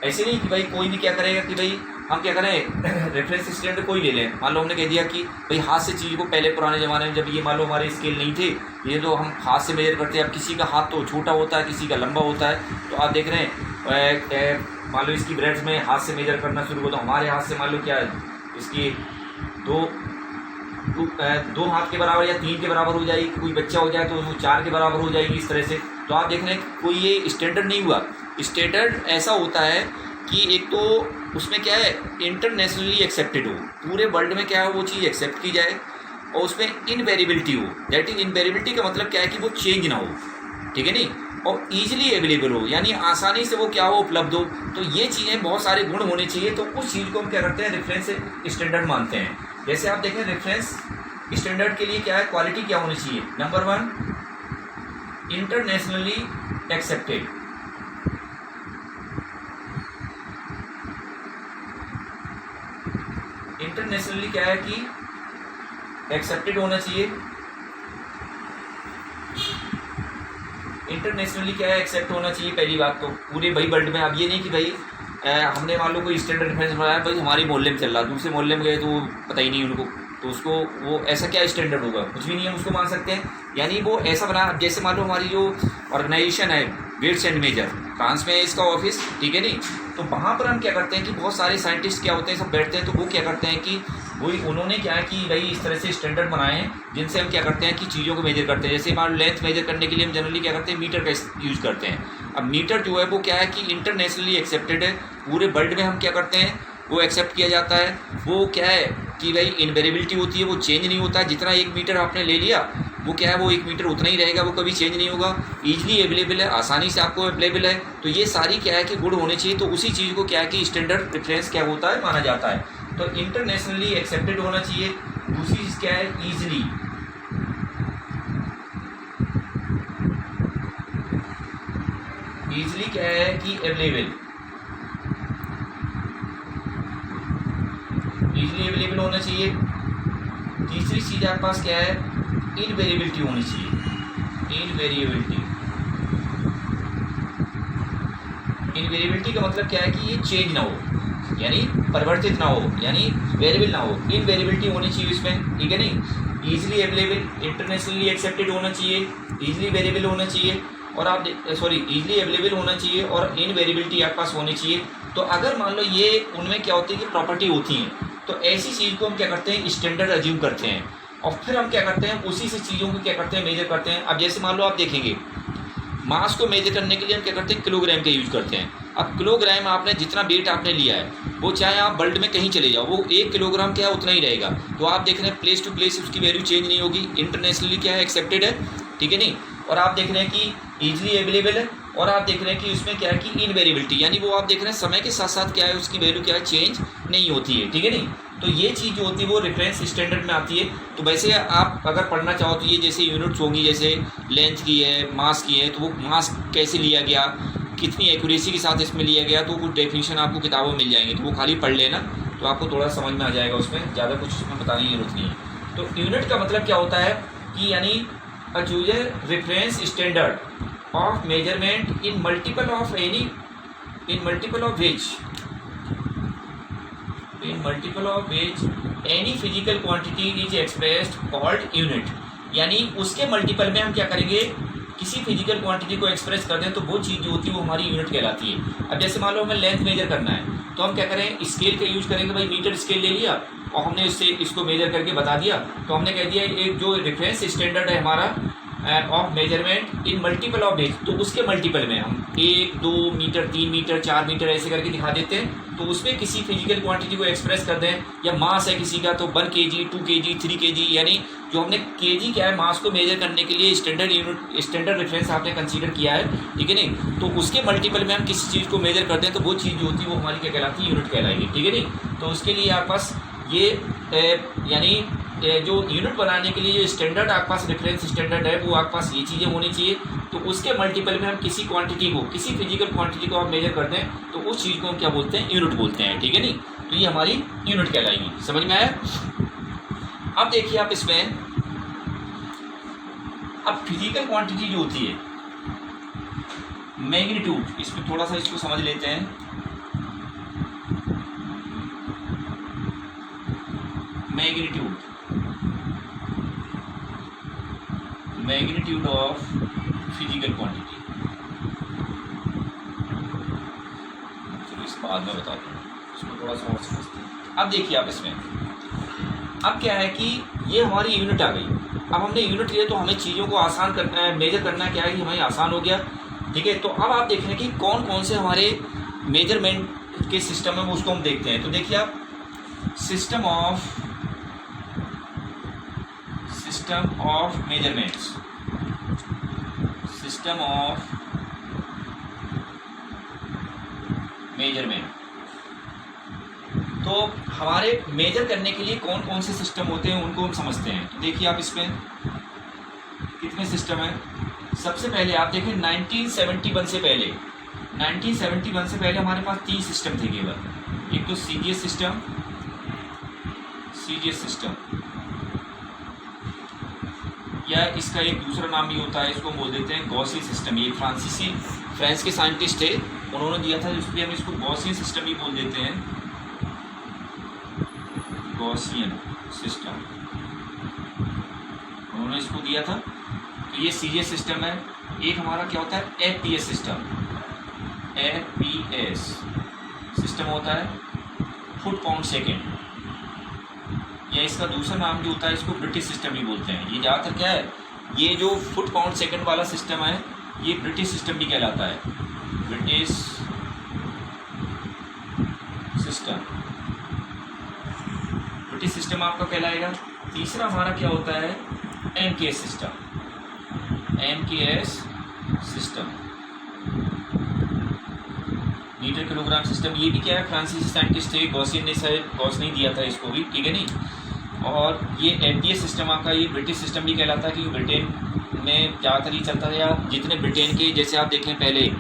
ऐसे नहीं कि भाई कोई भी क्या करेगा कि भाई हम क्या करें, रेफरेंस स्टैंडर्ड कोई ले लें। मान लो हमने कह दिया कि भाई हाथ से चीज़ को, पहले पुराने ज़माने में जब ये मान लो हमारे स्केल नहीं थे, ये तो हम हाथ से मेजर करते हैं। अब किसी का हाथ तो छोटा होता है, किसी का लंबा होता है। तो आप देख रहे हैं, मान लो इसकी ब्रेड्थ में हाथ से मेजर करना शुरू हो, तो हमारे हाथ से मान लो क्या है, इसकी दो हाथ के बराबर या 3 के बराबर हो जाएगी। कोई बच्चा हो जाए तो वो 4 के बराबर हो जाएगी, इस तरह से। तो आप देख रहे हैं कोई ये स्टैंडर्ड नहीं हुआ। स्टैंडर्ड ऐसा होता है कि एक तो उसमें क्या है, इंटरनेशनली एक्सेप्टेड हो, पूरे वर्ल्ड में क्या है वो चीज़ एक्सेप्ट की जाए, और उसमें इनवेरिएबिलिटी हो। दैट इज, इनवेरिएबिलिटी का मतलब क्या है कि वो चेंज ना हो। ठीक है नहीं, और ईजिली अवेलेबल हो, यानी आसानी से वो क्या हो, उपलब्ध हो। तो ये चीज़ें, बहुत सारे गुण होने चाहिए। तो उस चीज़ को हम क्या करते हैं, रेफरेंस स्टैंडर्ड मानते हैं। जैसे आप देखें, रेफरेंस स्टैंडर्ड के लिए क्या है, क्वालिटी क्या होनी चाहिए। Number 1, internationally accepted. इंटरनेशनली क्या है कि एक्सेप्टेड होना चाहिए। इंटरनेशनली क्या है, एक्सेप्ट होना चाहिए। पहली बात तो पूरे भाई वर्ल्ड में। अब ये नहीं कि भाई हमने मान लो कोई स्टैंडर्ड रेफरेंस बनाया, भाई हमारे मोहल्ले में चल रहा, दूसरे मोहल्ले में गए तो पता ही नहीं उनको, तो उसको वो ऐसा क्या स्टैंडर्ड होगा, कुछ भी नहीं हम उसको मान सकते हैं। यानी वो ऐसा बना, जैसे मान लो हमारी जो ऑर्गेनाइजेशन है वेट्स एंड मेजर, फ्रांस में है इसका ऑफिस। ठीक है नहीं, तो वहाँ पर हम क्या करते हैं कि बहुत सारे साइंटिस्ट क्या होते हैं, सब बैठते हैं। तो वो क्या करते हैं कि वही उन्होंने क्या है कि भाई इस तरह से स्टैंडर्ड बनाए हैं, जिनसे हम क्या करते हैं कि चीज़ों को मेजर करते हैं। जैसे मान लो लेंथ मेजर करने के लिए हम जनरली क्या करते हैं, मीटर का यूज़ करते हैं। अब मीटर जो है वो क्या है कि इंटरनेशनली एक्सेप्टेड है, पूरे वर्ल्ड में हम क्या करते हैं वो एक्सेप्ट किया जाता है। वो क्या है कि भाई इनवेरिएबिलिटी होती है, वो चेंज नहीं होता। जितना 1 मीटर आपने ले लिया वो क्या है, वो 1 मीटर उतना ही रहेगा, वो कभी चेंज नहीं होगा। ईजिली अवेलेबल है, आसानी से आपको अवेलेबल है। तो ये सारी क्या है कि गुण होने चाहिए। तो उसी चीज़ को क्या है कि स्टैंडर्ड रेफरेंस क्या होता है, माना जाता है। तो इंटरनेशनली एक्सेप्टेड होना चाहिए। दूसरी चीज़ क्या है, ईजिली। ईजिली क्या है कि अवेलेबल, ईजिली अवेलेबल होना चाहिए। तीसरी चीज़ आपके पास क्या है, इनवेरिएबिलिटी होनी चाहिए। इनवेरिएबिलिटी, इनवेरिएबिलिटी का मतलब क्या है कि ये चेंज ना हो, यानी परिवर्तित ना हो, यानी वेरिएबल ना हो। इनवेरिएबिलिटी होनी चाहिए इसमें। ठीक है नहीं, ईजिली अवेलेबल, इंटरनेशनली एक्सेप्टेड होना चाहिए, ईजिली वेरिएबल होना चाहिए, और आप ईजिली अवेलेबल होना चाहिए, और इनवेरिएबिलिटी आपके पास होनी चाहिए। तो अगर मान लो ये उनमें क्या होती है कि प्रॉपर्टी होती हैं, तो ऐसी चीज़ को हम क्या करते हैं, स्टैंडर्ड अज्यूम करते हैं, और फिर हम क्या करते हैं उसी से चीज़ों को क्या करते हैं, मेजर करते हैं। अब जैसे मान लो आप देखेंगे मास को मेजर करने के लिए हम क्या करते हैं, किलोग्राम का यूज करते हैं। अब किलोग्राम आपने जितना वेट आपने लिया है वो चाहे आप वर्ल्ड में कहीं चले जाओ, वो 1 किलोग्राम क्या है उतना ही रहेगा। तो आप देख रहे हैं प्लेस टू प्लेस उसकी वैल्यू चेंज नहीं होगी, इंटरनेशनली क्या है एक्सेप्टेड है, ठीक है नहीं। और आप देख रहे हैं कि ईजिली अवेलेबल है, और आप देख रहे हैं कि उसमें क्या है कि इनवेरिएबिलिटी, यानी वो आप देख रहे हैं समय के साथ साथ क्या है उसकी वैल्यू क्या है चेंज नहीं होती है, ठीक है नहीं। तो ये चीज़ जो होती है वो रेफरेंस स्टैंडर्ड में आती है। तो वैसे आप अगर पढ़ना चाहो तो ये जैसे यूनिट्स होंगी, जैसे लेंथ की है, मास की है, तो वो मास कैसे लिया गया, कितनी एक्यूरेसी के साथ इसमें लिया गया, तो कुछ डेफिनेशन आपको किताबों में मिल जाएंगे, तो वो खाली पढ़ लेना तो आपको थोड़ा समझ में आ जाएगा, उसमें ज़्यादा कुछ उसमें बताने की जरूरत नहीं है। तो यूनिट का मतलब क्या होता है कि यानी a user reference standard of measurement in multiple of which any physical quantity is expressed called unit। यानी उसके मल्टीपल में हम क्या करेंगे, किसी फिजिकल क्वांटिटी को एक्सप्रेस कर दें तो वो चीज़ जो होती है वो हमारी यूनिट कहलाती है। अब जैसे मान लो हमें लेंथ मेजर करना है तो हम क्या करें, स्केल का यूज करेंगे, भाई मीटर स्केल ले लिया और हमने इससे इसको मेजर करके बता दिया, तो हमने कह दिया एक जो रेफरेंस स्टैंडर्ड है हमारा of measurement in multiple of ways, तो उसके मल्टीपल में हम 1, 2 मीटर, 3 मीटर, 4 मीटर ऐसे करके दिखा देते हैं। तो उसमें किसी फिजिकल क्वांटिटी को एक्सप्रेस कर दें, या मास है किसी का तो 1 kg, 2 kg, 3 kg, यानी जो हमने kg क्या है मास को मेजर करने के लिए स्टैंडर्ड यूनिट, स्टैंडर्ड रेफरेंस आपने कंसीडर किया है, ठीक है नहीं। तो उसके मल्टीपल में हम किसी चीज़ को मेजर करते हैं तो वो चीज़ जो होती है वो हमारी क्या कहलाती है, यूनिट कहलाएगी, ठीक है नहीं। तो उसके लिए आपके पास ये यानी जो यूनिट बनाने के लिए जो स्टैंडर्ड आपके पास रेफरेंस स्टैंडर्ड है वो आपके पास ये चीज़ें होनी चाहिए। तो उसके मल्टीपल में हम किसी क्वांटिटी को, किसी फिजिकल क्वांटिटी को आप मेजर करते हैं तो उस चीज़ को हम क्या बोलते हैं, यूनिट बोलते हैं, ठीक है नहीं। तो ये हमारी यूनिट कहलाएगी, समझ में आया। अब देखिए आप इसमें, अब फिजिकल क्वांटिटी जो होती है मैग्नीट्यूड, इसमें थोड़ा सा इसको समझ लेते हैं। मैग्नीट्यूड ऑफ फिजिकल क्वांटिटी, चलो इस बाद में बता दूँ, इसको थोड़ा सा और समझते हैं। अब देखिए आप इसमें, अब क्या है कि ये हमारी यूनिट आ गई। अब हमने यूनिट लिया तो हमें चीज़ों को आसान करना है, मेजर करना क्या है कि हमें आसान हो गया, ठीक है। तो अब आप देख रहे हैं कि कौन कौन से हमारे मेजरमेंट के सिस्टम है उसको हम देखते हैं। तो देखिए आप, system of measurements, system of measurement. तो हमारे मेजर करने के लिए कौन कौन से सिस्टम होते हैं उनको हम समझते हैं। तो देखिए आप इसमें कितने सिस्टम हैं। सबसे पहले आप देखें 1971 से पहले, 1971 से पहले हमारे पास 3 सिस्टम थे केवल। एक तो सीजीएस सिस्टम, या इसका एक दूसरा नाम भी होता है, इसको बोल देते हैं गॉसियन सिस्टम। ये फ्रांस के साइंटिस्ट थे, उन्होंने दिया था, इसलिए हम इसको गॉसियन सिस्टम ही बोल देते हैं, गॉसियन सिस्टम उन्होंने इसको दिया था। तो ये सीजीएस सिस्टम है। एक हमारा क्या होता है, एफपीएस सिस्टम होता है, फुट पाउंड सेकेंड, या इसका दूसरा नाम जो होता है इसको ब्रिटिश सिस्टम भी बोलते हैं। ये ज़्यादातर क्या है, ये जो फुट पाउंड सेकंड वाला सिस्टम है ये ब्रिटिश सिस्टम भी कहलाता है, ब्रिटिश सिस्टम आपका कहलाएगा। तीसरा हमारा क्या होता है, MKS system, metre kilogram system. ये भी क्या है, फ्रांसीसी साइंटिस्ट थे, गॉसियन ने दिया था इसको भी, ठीक है नहीं। और ये एफडीएस सिस्टम आपका, ये ब्रिटिश सिस्टम भी कहलाता है क्योंकि ब्रिटेन में ज़्यादातर ही चलता था। या जितने ब्रिटेन के, जैसे आप देखें पहले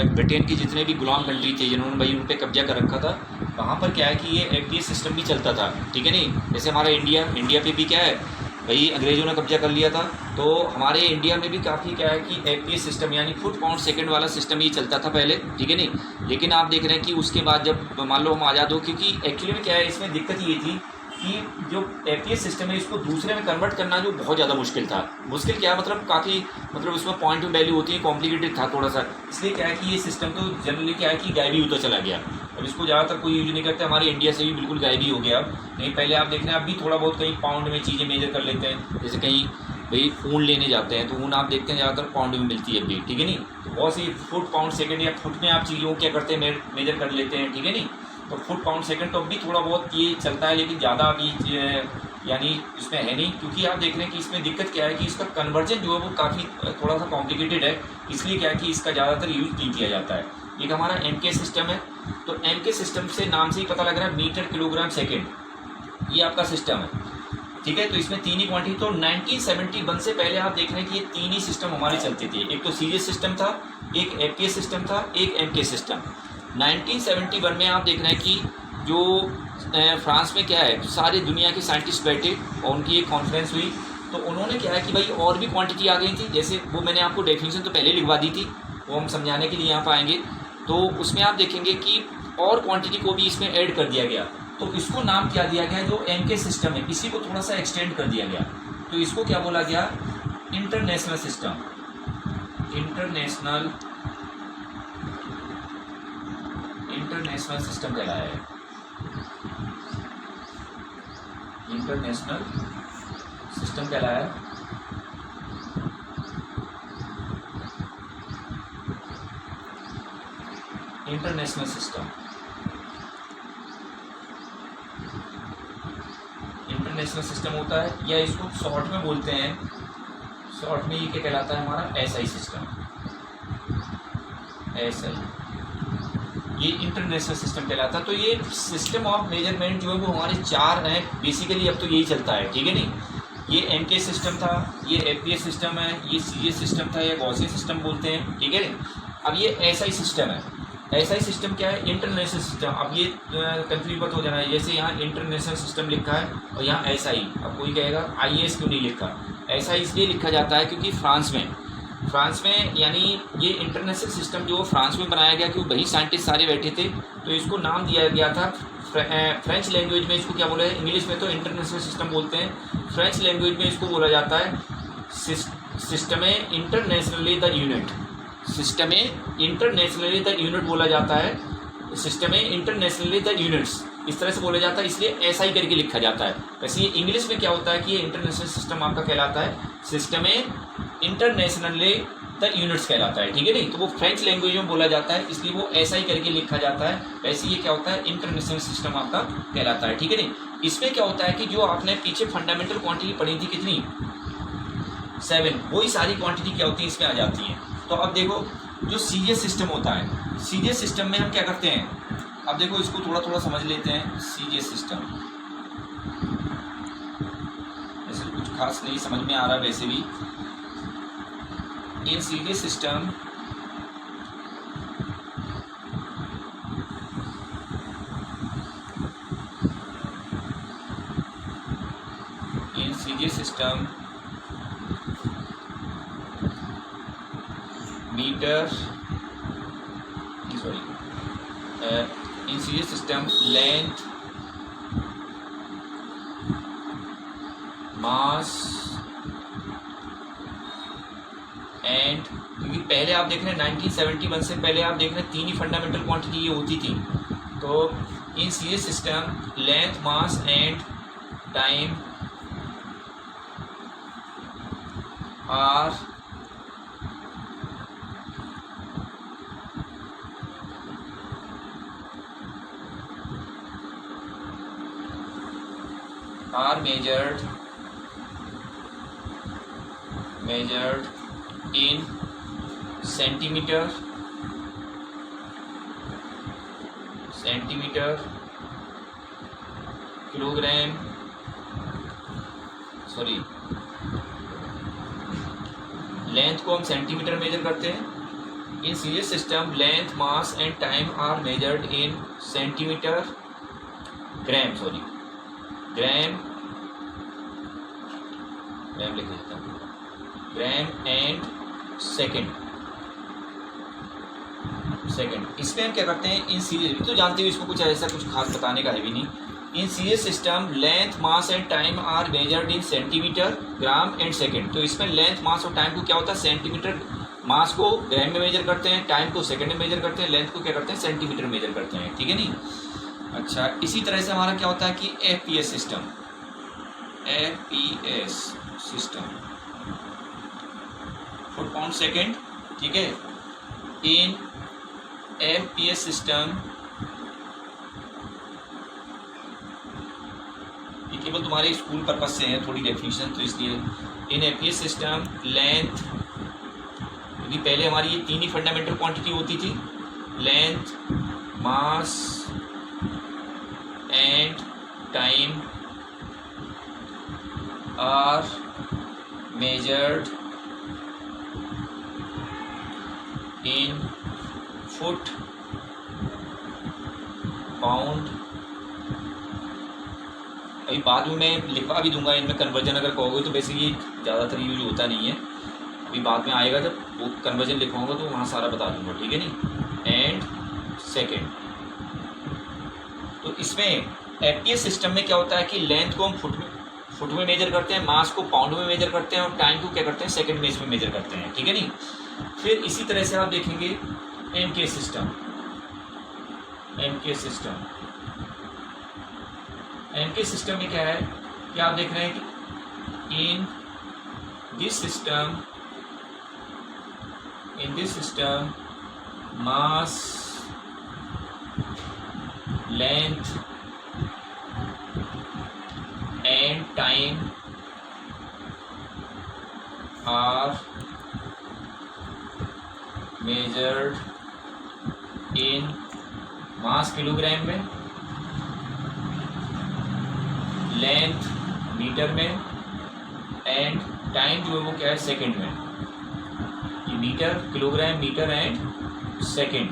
ब्रिटेन के जितने भी गुलाम कंट्री थे जिन्होंने भाई उन पर कब्जा कर रखा था, वहाँ पर क्या है कि ये एफडीएस सिस्टम भी चलता था, ठीक है नहीं। जैसे हमारा इंडिया पे भी क्या है भाई, अंग्रेज़ों ने कब्जा कर लिया था, तो हमारे इंडिया में भी काफ़ी क्या है कि एफपीएस सिस्टम यानी फुट पाउंड सेकंड वाला सिस्टम ही चलता था पहले, ठीक है नहीं। लेकिन आप देख रहे हैं कि उसके बाद जब मान लो हम आज़ाद हो, क्योंकि एक्चुअली में क्या है, इसमें दिक्कत ये थी कि जो एफपीएस सिस्टम है इसको दूसरे में कन्वर्ट करना जो बहुत ज़्यादा मुश्किल था। मुश्किल क्या मतलब, काफ़ी मतलब उसमें पॉइंट वैल्यू होती है, कॉम्प्लिकेटेड था थोड़ा सा, इसलिए क्या है कि ये सिस्टम तो जनरली क्या है कि गायब ही होता चला गया। अब इसको ज़्यादातर कोई यूज नहीं करते, हमारे इंडिया से भी बिल्कुल गायब ही हो गया अब। नहीं, पहले आप देख रहे हैं अब भी थोड़ा बहुत कहीं पाउंड में चीज़ें मेजर कर लेते हैं, जैसे कहीं भाई ऊन लेने जाते हैं तो ऊन आप देखते हैं ज़्यादातर पाउंड में मिलती है अभी, ठीक है नहीं। तो बहुत सी फुट पाउंड सेकंड या फुट में आप चीज़ों को क्या करते हैं मेजर कर लेते हैं, ठीक है नहीं। तो फुट पाउंड सेकंड तो अभी थोड़ा बहुत ये चलता है, लेकिन ज़्यादा अभी यानी इसमें है नहीं, क्योंकि आप देख रहे हैं कि इसमें दिक्कत क्या है कि इसका कन्वर्जन जो है वो काफ़ी थोड़ा सा कॉम्प्लिकेटेड है, इसलिए क्या है कि इसका ज़्यादातर यूज़ नहीं किया जाता है। एक हमारा MK सिस्टम है, तो MK सिस्टम से नाम से ही पता लग रहा है मीटर किलोग्राम सेकेंड, ये आपका सिस्टम है, ठीक है। तो इसमें तीन ही क्वांटिटी, तो 1971 से पहले आप देख रहे हैं कि ये तीन ही सिस्टम हमारे चलते थे, एक तो सीरीज सिस्टम था, एक MK सिस्टम था, एक MK सिस्टम। 1971 में आप देख रहे हैं कि जो फ्रांस में क्या है, सारी दुनिया के साइंटिस्ट बैठे और उनकी एक कॉन्फ्रेंस हुई, तो उन्होंने क्या है कि भाई और भी क्वांटिटी आ गई थी, जैसे वो मैंने आपको डेफिनेशन तो पहले लिखवा दी थी, वो हम समझाने के लिए यहाँ पर आएंगे। तो उसमें आप देखेंगे कि और क्वांटिटी को भी इसमें ऐड कर दिया गया, तो इसको नाम क्या दिया गया, जो MK सिस्टम है इसी को थोड़ा सा एक्सटेंड कर दिया गया, तो इसको क्या बोला गया, इंटरनेशनल सिस्टम। इंटरनेशनल सिस्टम कहलाया है, इंटरनेशनल सिस्टम कहलाया है। इंटरनेशनल सिस्टम, इंटरनेशनल सिस्टम होता है, या इसको शॉर्ट में बोलते हैं, शॉर्ट में ये क्या कहलाता है हमारा SI सिस्टम, SI, ये इंटरनेशनल सिस्टम कहलाता है। तो ये सिस्टम ऑफ मेजरमेंट जो है वो हमारे चार हैं बेसिकली, अब तो यही चलता है, ठीक है नहीं। ये MK सिस्टम था, ये FPS सिस्टम है, ये CA सिस्टम था, या गॉसियन सिस्टम बोलते हैं, ठीक है। अब ये SI सिस्टम है, SI सिस्टम क्या है, इंटरनेशनल सिस्टम। अब ये कंफ्यूज मत हो जाना है, जैसे यहाँ इंटरनेशनल सिस्टम लिखा है और यहाँ SI, अब कोई कहेगा IS क्यों नहीं लिखा, ऐसा इसलिए लिखा जाता है क्योंकि फ्रांस में यानी ये इंटरनेशनल सिस्टम जो फ्रांस में बनाया गया, क्योंकि वही साइंटिस्ट सारे बैठे थे, तो इसको नाम दिया गया था फ्रेंच लैंग्वेज में इसको क्या बोला है, इंग्लिश में तो इंटरनेशनल सिस्टम बोलते हैं, फ्रेंच लैंग्वेज में इसको बोला जाता है system internationally the unit, system internationally the unit बोला जाता है, सिस्टम इंटरनेशनली द यूनिट्स, इस तरह से बोला जाता है, इसलिए SI करके लिखा जाता है। वैसे ये इंग्लिश में क्या होता है कि ये इंटरनेशनल सिस्टम आपका कहलाता है सिस्टम इंटरनेशनली द यूनिट्स कहलाता है, ठीक है नहीं। तो वो फ्रेंच लैंग्वेज में बोला जाता है, इसलिए वो SI करके लिखा जाता है। वैसे ये क्या होता है, इंटरनेशनल सिस्टम आपका कहलाता है, ठीक है नहीं। इसमें क्या होता है कि जो आपने पीछे फंडामेंटल क्वांटिटी पढ़ी थी कितनी, 7, वही सारी क्वांटिटी क्या होती है इसमें आ जाती है। तो अब देखो जो CA सिस्टम होता है, CA सिस्टम में हम क्या करते हैं, अब देखो इसको थोड़ा थोड़ा समझ लेते हैं। CA सिस्टम ऐसे कुछ खास नहीं समझ में आ रहा वैसे भी। In CA system metre sorry in CA system length, mass and, क्योंकि पहले आप देख रहे हैं 1971 से पहले आप देख रहे हैं तीन ही फंडामेंटल क्वांटिटी ये होती थी। तो in CA system length, mass and time are measured in centimeter, kilogram, sorry length को हम सेंटीमीटर मेजर करते हैं। In CA system length, mass and time are measured in centimetre, gram लिख देता हूँ, ग्राम एंड सेकेंड। इसमें हम क्या करते हैं, इन सीरीज तो जानते हो, इसको कुछ ऐसा कुछ खास बताने का है भी नहीं। In series system length, mass and time are measured in centimetre, gram and second. तो इसमें लेंथ, मास और टाइम को क्या होता है, सेंटीमीटर, मास को ग्राम में मेजर करते हैं, टाइम को सेकेंड में मेजर करते हैं, लेंथ को क्या करते हैं, सेंटीमीटर मेजर करते हैं, ठीक है नहीं। अच्छा, इसी तरह से हमारा क्या होता है कि FPS system foot pound second, ठीक है। इन एफपीएस सिस्टम, ये केवल तुम्हारे स्कूल पर्पज से है, थोड़ी डेफिनेशन, तो इसलिए इन एफपीएस सिस्टम लेंथ, क्योंकि पहले हमारी ये तीन ही फंडामेंटल क्वांटिटी होती थी, length, mass and time are measured in foot pound. अभी बाद में मैं लिखवा भी दूंगा इनमें कन्वर्जन, अगर कहोगे तो बेसिकली ज़्यादातर यूज होता नहीं है, अभी बाद में आएगा जब वो कन्वर्जन लिखवाऊंगा तो वहाँ सारा बता दूंगा, ठीक है नहीं। एंड सेकेंड, तो इसमें एफपीएस सिस्टम में क्या होता है कि लेंथ को हम फुट में मेजर करते हैं, मास को पाउंड में मेजर करते हैं और टाइम को क्या करते हैं, सेकंड में इसमें मेजर करते हैं, ठीक है नहीं। फिर इसी तरह से आप देखेंगे MK system, MK system, MK system में क्या है कि आप देख रहे हैं कि in this system mass, length and time are measured in mass kilogram में, लेंथ मीटर में एंड टाइम जो है वो क्या है, सेकंड में। ये metre, kilogram, metre and second,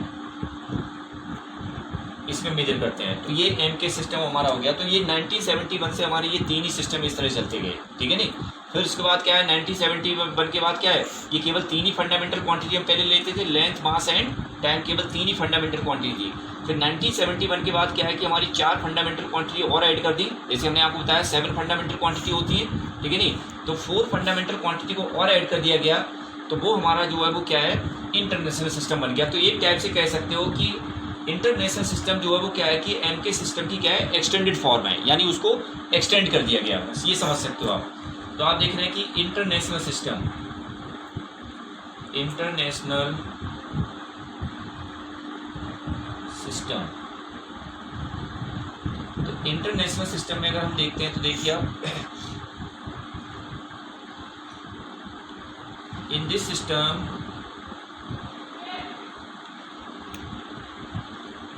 इसमें मेजर करते हैं। तो ये एमके सिस्टम हमारा हो गया। तो ये 1971 से हमारे ये तीन ही सिस्टम इस तरह चलते गए, ठीक है नहीं। फिर उसके बाद क्या है, 1971 के बाद क्या है, ये केवल तीन ही फंडामेंटल क्वांटिटी हम पहले लेते थे, लेंथ, मास एंड टाइम, केवल तीन ही फंडामेंटल क्वांटिटी थी। फिर 1971 के बाद क्या है कि हमारी चार फंडामेंटल क्वांटिटी और ऐड कर दी, जैसे हमने आपको बताया 7 फंडामेंटल क्वांटिटी होती है, ठीक है नहीं। तो 4 फंडामेंटल क्वांटिटी को और ऐड कर दिया गया, तो वो हमारा जो है वो क्या है, इंटरनेशनल सिस्टम बन गया। तो एक टाइप से कह सकते हो कि इंटरनेशनल सिस्टम जो है वो क्या है कि एमके सिस्टम की क्या है, एक्सटेंडेड फॉर्म है, यानी उसको एक्सटेंड कर दिया गया, बस ये समझ सकते हो आप। तो आप देख रहे हैं कि इंटरनेशनल सिस्टम, इंटरनेशनल सिस्टम, तो इंटरनेशनल सिस्टम में अगर हम देखते हैं तो देखिए आप, इन this system,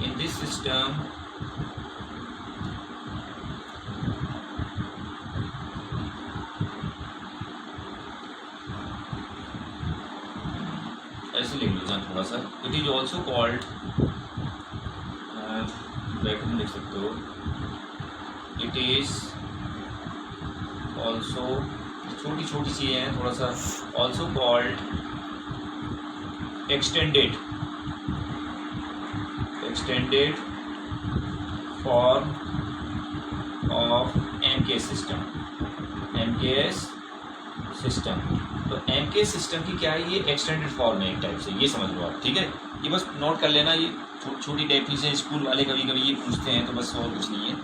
in this system ऐसे लिख लीजिए थोड़ा सा, it is also called, bracket में लिख सकते हो, इट इज ऑल्सो, छोटी छोटी चीज़ें हैं थोड़ा सा, also called extended form of MK system, MKS system. तो एमके सिस्टम की क्या है, ये एक्सटेंडेड फॉर्म है एक टाइप से, ये समझ लो आप, ठीक है। ये बस नोट कर लेना, ये छोटी डेफिनेशन स्कूल वाले कभी कभी ये पूछते हैं, तो बस और कुछ नहीं है।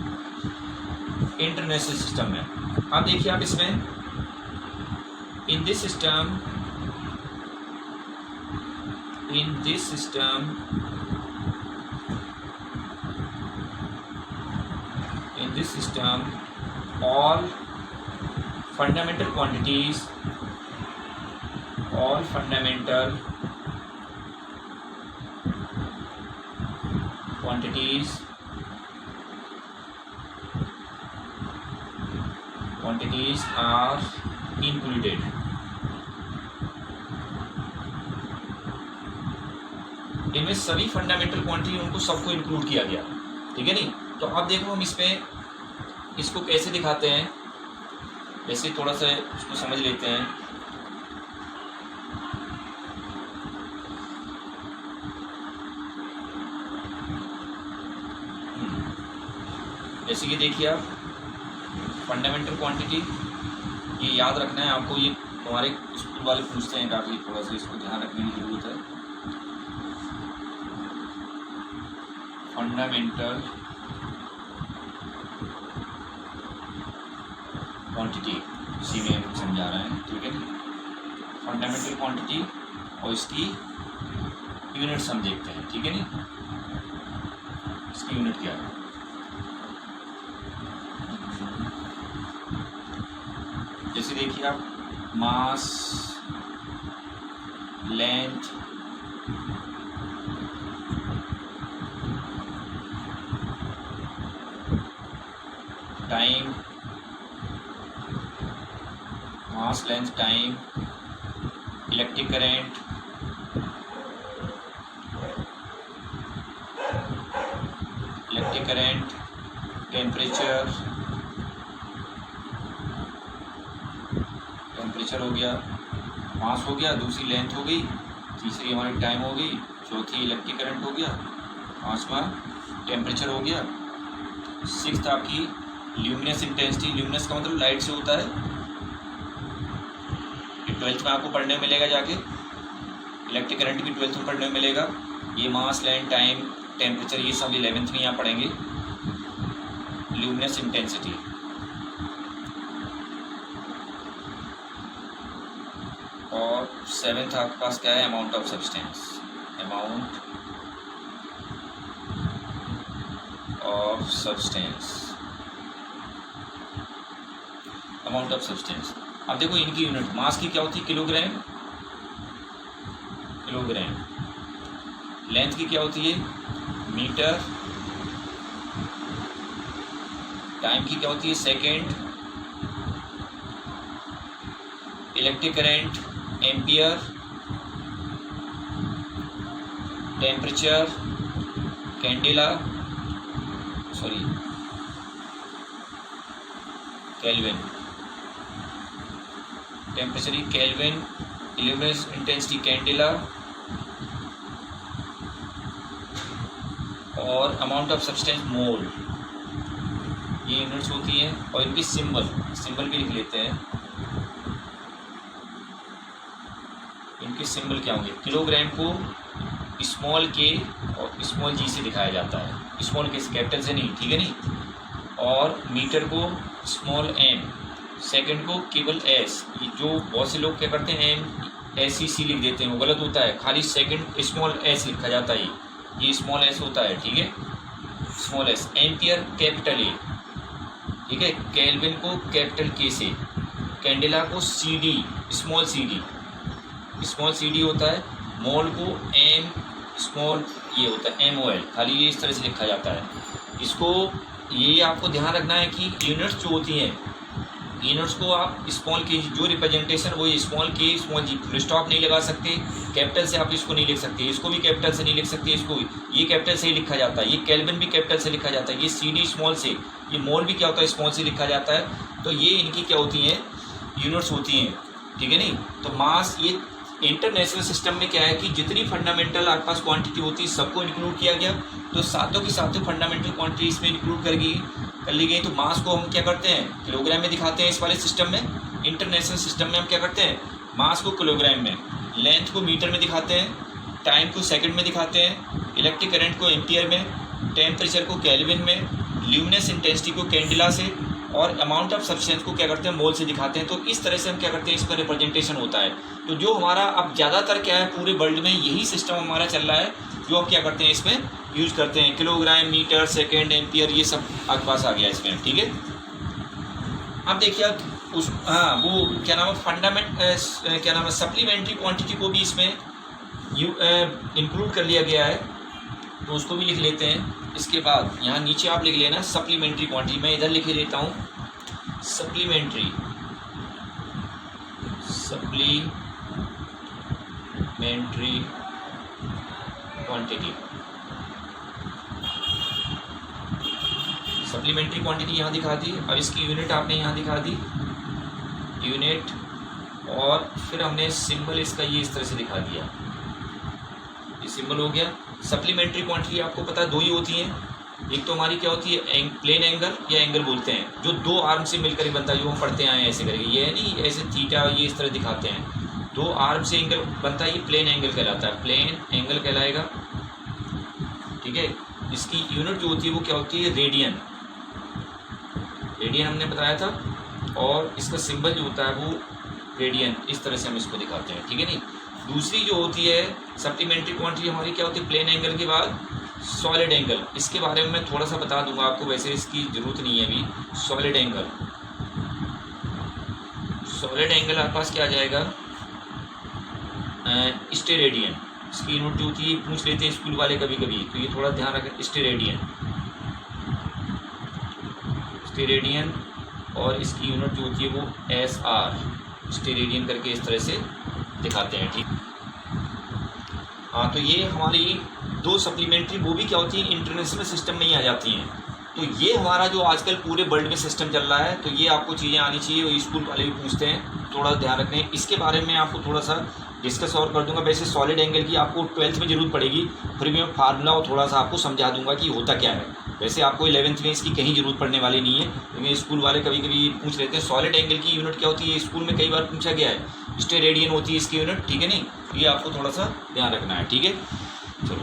इंटरनेशनल सिस्टम में आप देखिए, आप इसमें इन this system all fundamental quantities are included। इनमें सभी फंडामेंटल क्वांटिटी, उनको सबको इंक्लूड किया गया, ठीक है नहीं। तो अब देखो हम इसमें इसको कैसे दिखाते हैं, वैसे थोड़ा सा इसको समझ लेते हैं। जैसे कि देखिए आप, फंडामेंटल क्वांटिटी, ये याद रखना है आपको, ये हमारे स्कूल वाले पूछते हैं काफ़ी, थोड़ा सा इसको ध्यान रखने की ज़रूरत है। फंडामेंटल क्वांटिटी इसी में समझा रहे हैं, ठीक है। फंडामेंटल क्वांटिटी और इसकी यूनिट्स हम देखते हैं, ठीक है नी, इसकी यूनिट क्या है। जैसे देखिए आप mass, length, time, mass, length, time, electric current, temperature हो गया, मास हो गया, दूसरी लेंथ हो गई, तीसरी हमारी टाइम हो गई, चौथी इलेक्ट्रिक करंट हो गया, पांचवा टेम्परेचर हो गया, सिक्स्थ आपकी ल्यूमिनस इंटेंसिटी। ल्यूमिनस का मतलब लाइट से होता है, ये 12th में आपको पढ़ने में मिलेगा जाके, इलेक्ट्रिक करंट भी 12th में पढ़ने में मिलेगा। ये मास, लेंथ, टाइम, टेम्परेचर ये सब 11th में यहाँ पढ़ेंगे। ल्यूमिनस इंटेंसिटी और 7th आपके पास क्या है, amount of substance. Amount of substance, amount of substance. अब देखो इनकी यूनिट, मास की क्या होती है, किलोग्राम, किलोग्राम। लेंथ की क्या होती है, मीटर। टाइम की क्या होती है, second. Electric current, ampere. Temperature, candela, sorry kelvin, temperature ही केल्विन, इल्यूमिनस इंटेंसिटी कैंडेला और अमाउंट ऑफ सब्सटेंस मोल, ये यूनिट्स होती हैं। और इनकी सिंबल भी लिख लेते हैं। इनके सिंबल क्या होंगे, किलोग्राम को स्मॉल के और स्मॉल जी से दिखाया जाता है, स्मॉल के कैपिटल से नहीं, ठीक है नहीं। और मीटर को स्मॉल एम, सेकंड को केवल एस। जो बहुत से लोग क्या करते हैं एम एस सी लिख देते हैं, वो गलत होता है, खाली सेकंड स्मॉल एस लिखा जाता है, ये स्मॉल एस होता है, ठीक है, small s. Ampere capital A, ठीक है। केल्विन को कैपिटल के से, कैंडेला को c d, small c d, small c d होता है। मोल को एम स्मॉल ये होता है, एम ओ एल, खाली ये इस तरह से लिखा जाता है। इसको ये आपको ध्यान रखना है कि यूनिट्स जो होती हैं, यूनिट्स को आप स्मॉल के जो रिप्रेजेंटेशन वो स्मॉल के स्मॉल जी, फुल स्टॉप नहीं लगा सकते, कैपिटल से आप इसको नहीं लिख सकते, इसको भी कैपिटल से नहीं लिख सकते, इसको ये कैपिटल से ही लिखा जाता है। ये केल्विन भी कैपिटल से लिखा जाता है, ये सी डी स्मॉल से, ये मोल भी क्या होता है स्मॉल से लिखा जाता है। तो ये इनकी क्या होती हैं, यूनिट्स होती हैं, ठीक है नहीं। तो मास, ये इंटरनेशनल सिस्टम में क्या है कि जितनी फंडामेंटल आपके पास क्वांटिटी होती है सबको इंक्लूड किया गया, तो सातों की सातों फंडामेंटल क्वांटिटी इसमें इंक्लूड कर ली गई। तो मास को हम क्या करते हैं, किलोग्राम में दिखाते हैं इस वाले सिस्टम में। इंटरनेशनल सिस्टम में हम क्या करते हैं, मास को किलोग्राम में, लेंथ को मीटर में दिखाते हैं, टाइम को सेकंड में दिखाते हैं, इलेक्ट्रिक करंट को एम्पियर में, टेम्परेचर को केल्विन में, ल्यूमिनस इंटेंसिटी को कैंडेला से, और अमाउंट ऑफ सब्सटेंस को क्या करते हैं, मोल से दिखाते हैं। तो इस तरह से हम क्या करते हैं, इसका रिप्रेजेंटेशन होता है। तो जो हमारा अब ज़्यादातर क्या है, पूरे वर्ल्ड में यही सिस्टम हमारा चल रहा है, जो हम क्या करते हैं इसमें यूज करते हैं। किलोग्राम, मीटर, सेकेंड, एम्पियर, ये सब आपके पास आ गया इसमें, ठीक है। अब देखिए आप उस वो क्या नाम है, क्या नाम है, सप्लीमेंट्री क्वांटिटी को भी इसमें इंक्लूड कर लिया गया है, तो उसको भी लिख लेते हैं। इसके बाद यहाँ नीचे आप लिख लेना सप्लीमेंट्री क्वांटिटी, मैं इधर लिख देता हूँ सप्लीमेंट्री क्वांटिटी। सप्लीमेंट्री क्वांटिटी यहाँ दिखा दी। अब इसकी यूनिट आपने यहाँ दिखा दी, यूनिट, और फिर हमने सिंबल इसका ये इस तरह से दिखा दिया, ये सिंबल हो गया। सप्लीमेंट्री क्वांटिटी आपको पता है दो ही होती हैं, एक तो हमारी क्या होती है प्लेन एंगल या एंगल बोलते हैं, जो दो आर्म से मिलकर ही बनता है, जो हम पढ़ते आए हैं ऐसे करके, ये है नहीं ऐसे थीटा ये इस तरह दिखाते हैं, दो आर्म से एंगल बनता है, ये प्लेन एंगल कहलाता है, प्लेन एंगल कहलाएगा, ठीक है। इसकी यूनिट जो होती है वो क्या होती है, रेडियन, रेडियन हमने बताया था। और इसका सिंबल जो होता है वो रेडियन, इस तरह से हम इसको दिखाते हैं, ठीक है नहीं। दूसरी जो होती है सप्लीमेंट्री क्वांटिटी हमारी क्या होती है, प्लेन एंगल के बाद सॉलिड एंगल। इसके बारे में मैं थोड़ा सा बता दूंगा आपको, वैसे इसकी ज़रूरत नहीं है अभी। सॉलिड एंगल, सॉलिड एंगल आपके पास क्या आ जाएगा, स्टेरेडियन। इसकी यूनिट जो होती है पूछ लेते हैं स्कूल वाले कभी कभी, तो ये थोड़ा ध्यान रखें। स्टेरेडियन, स्टेरेडियन, और इसकी यूनिट जो होती है वो SR, स्टेरेडियन करके इस तरह से दिखाते हैं, ठीक। हाँ, तो ये हमारी दो सप्लीमेंट्री वो भी क्या होती है इंटरनेशनल सिस्टम में ही आ जाती हैं। तो ये हमारा जो आजकल पूरे वर्ल्ड में सिस्टम चल रहा है, तो ये आपको चीज़ें आनी चाहिए, वो स्कूल वाले भी पूछते हैं, थोड़ा ध्यान रखें। इसके बारे में आपको थोड़ा सा डिस्कस और कर दूंगा। वैसे सॉलिड एंगल की आपको 12th में ज़रूरत पड़ेगी, फिर मैं फार्मूला और थोड़ा सा आपको समझा दूंगा कि होता क्या है। वैसे आपको 11th में इसकी कहीं ज़रूरत पड़ने वाली नहीं है, क्योंकि स्कूल वाले कभी कभी पूछ लेते हैं सॉलिड एंगल की यूनिट क्या होती है, स्कूल में कई बार पूछा गया है। स्टेरेडियन होती है इसकी यूनिट, ठीक है नहीं। ये आपको थोड़ा सा ध्यान रखना है, ठीक है। चलो।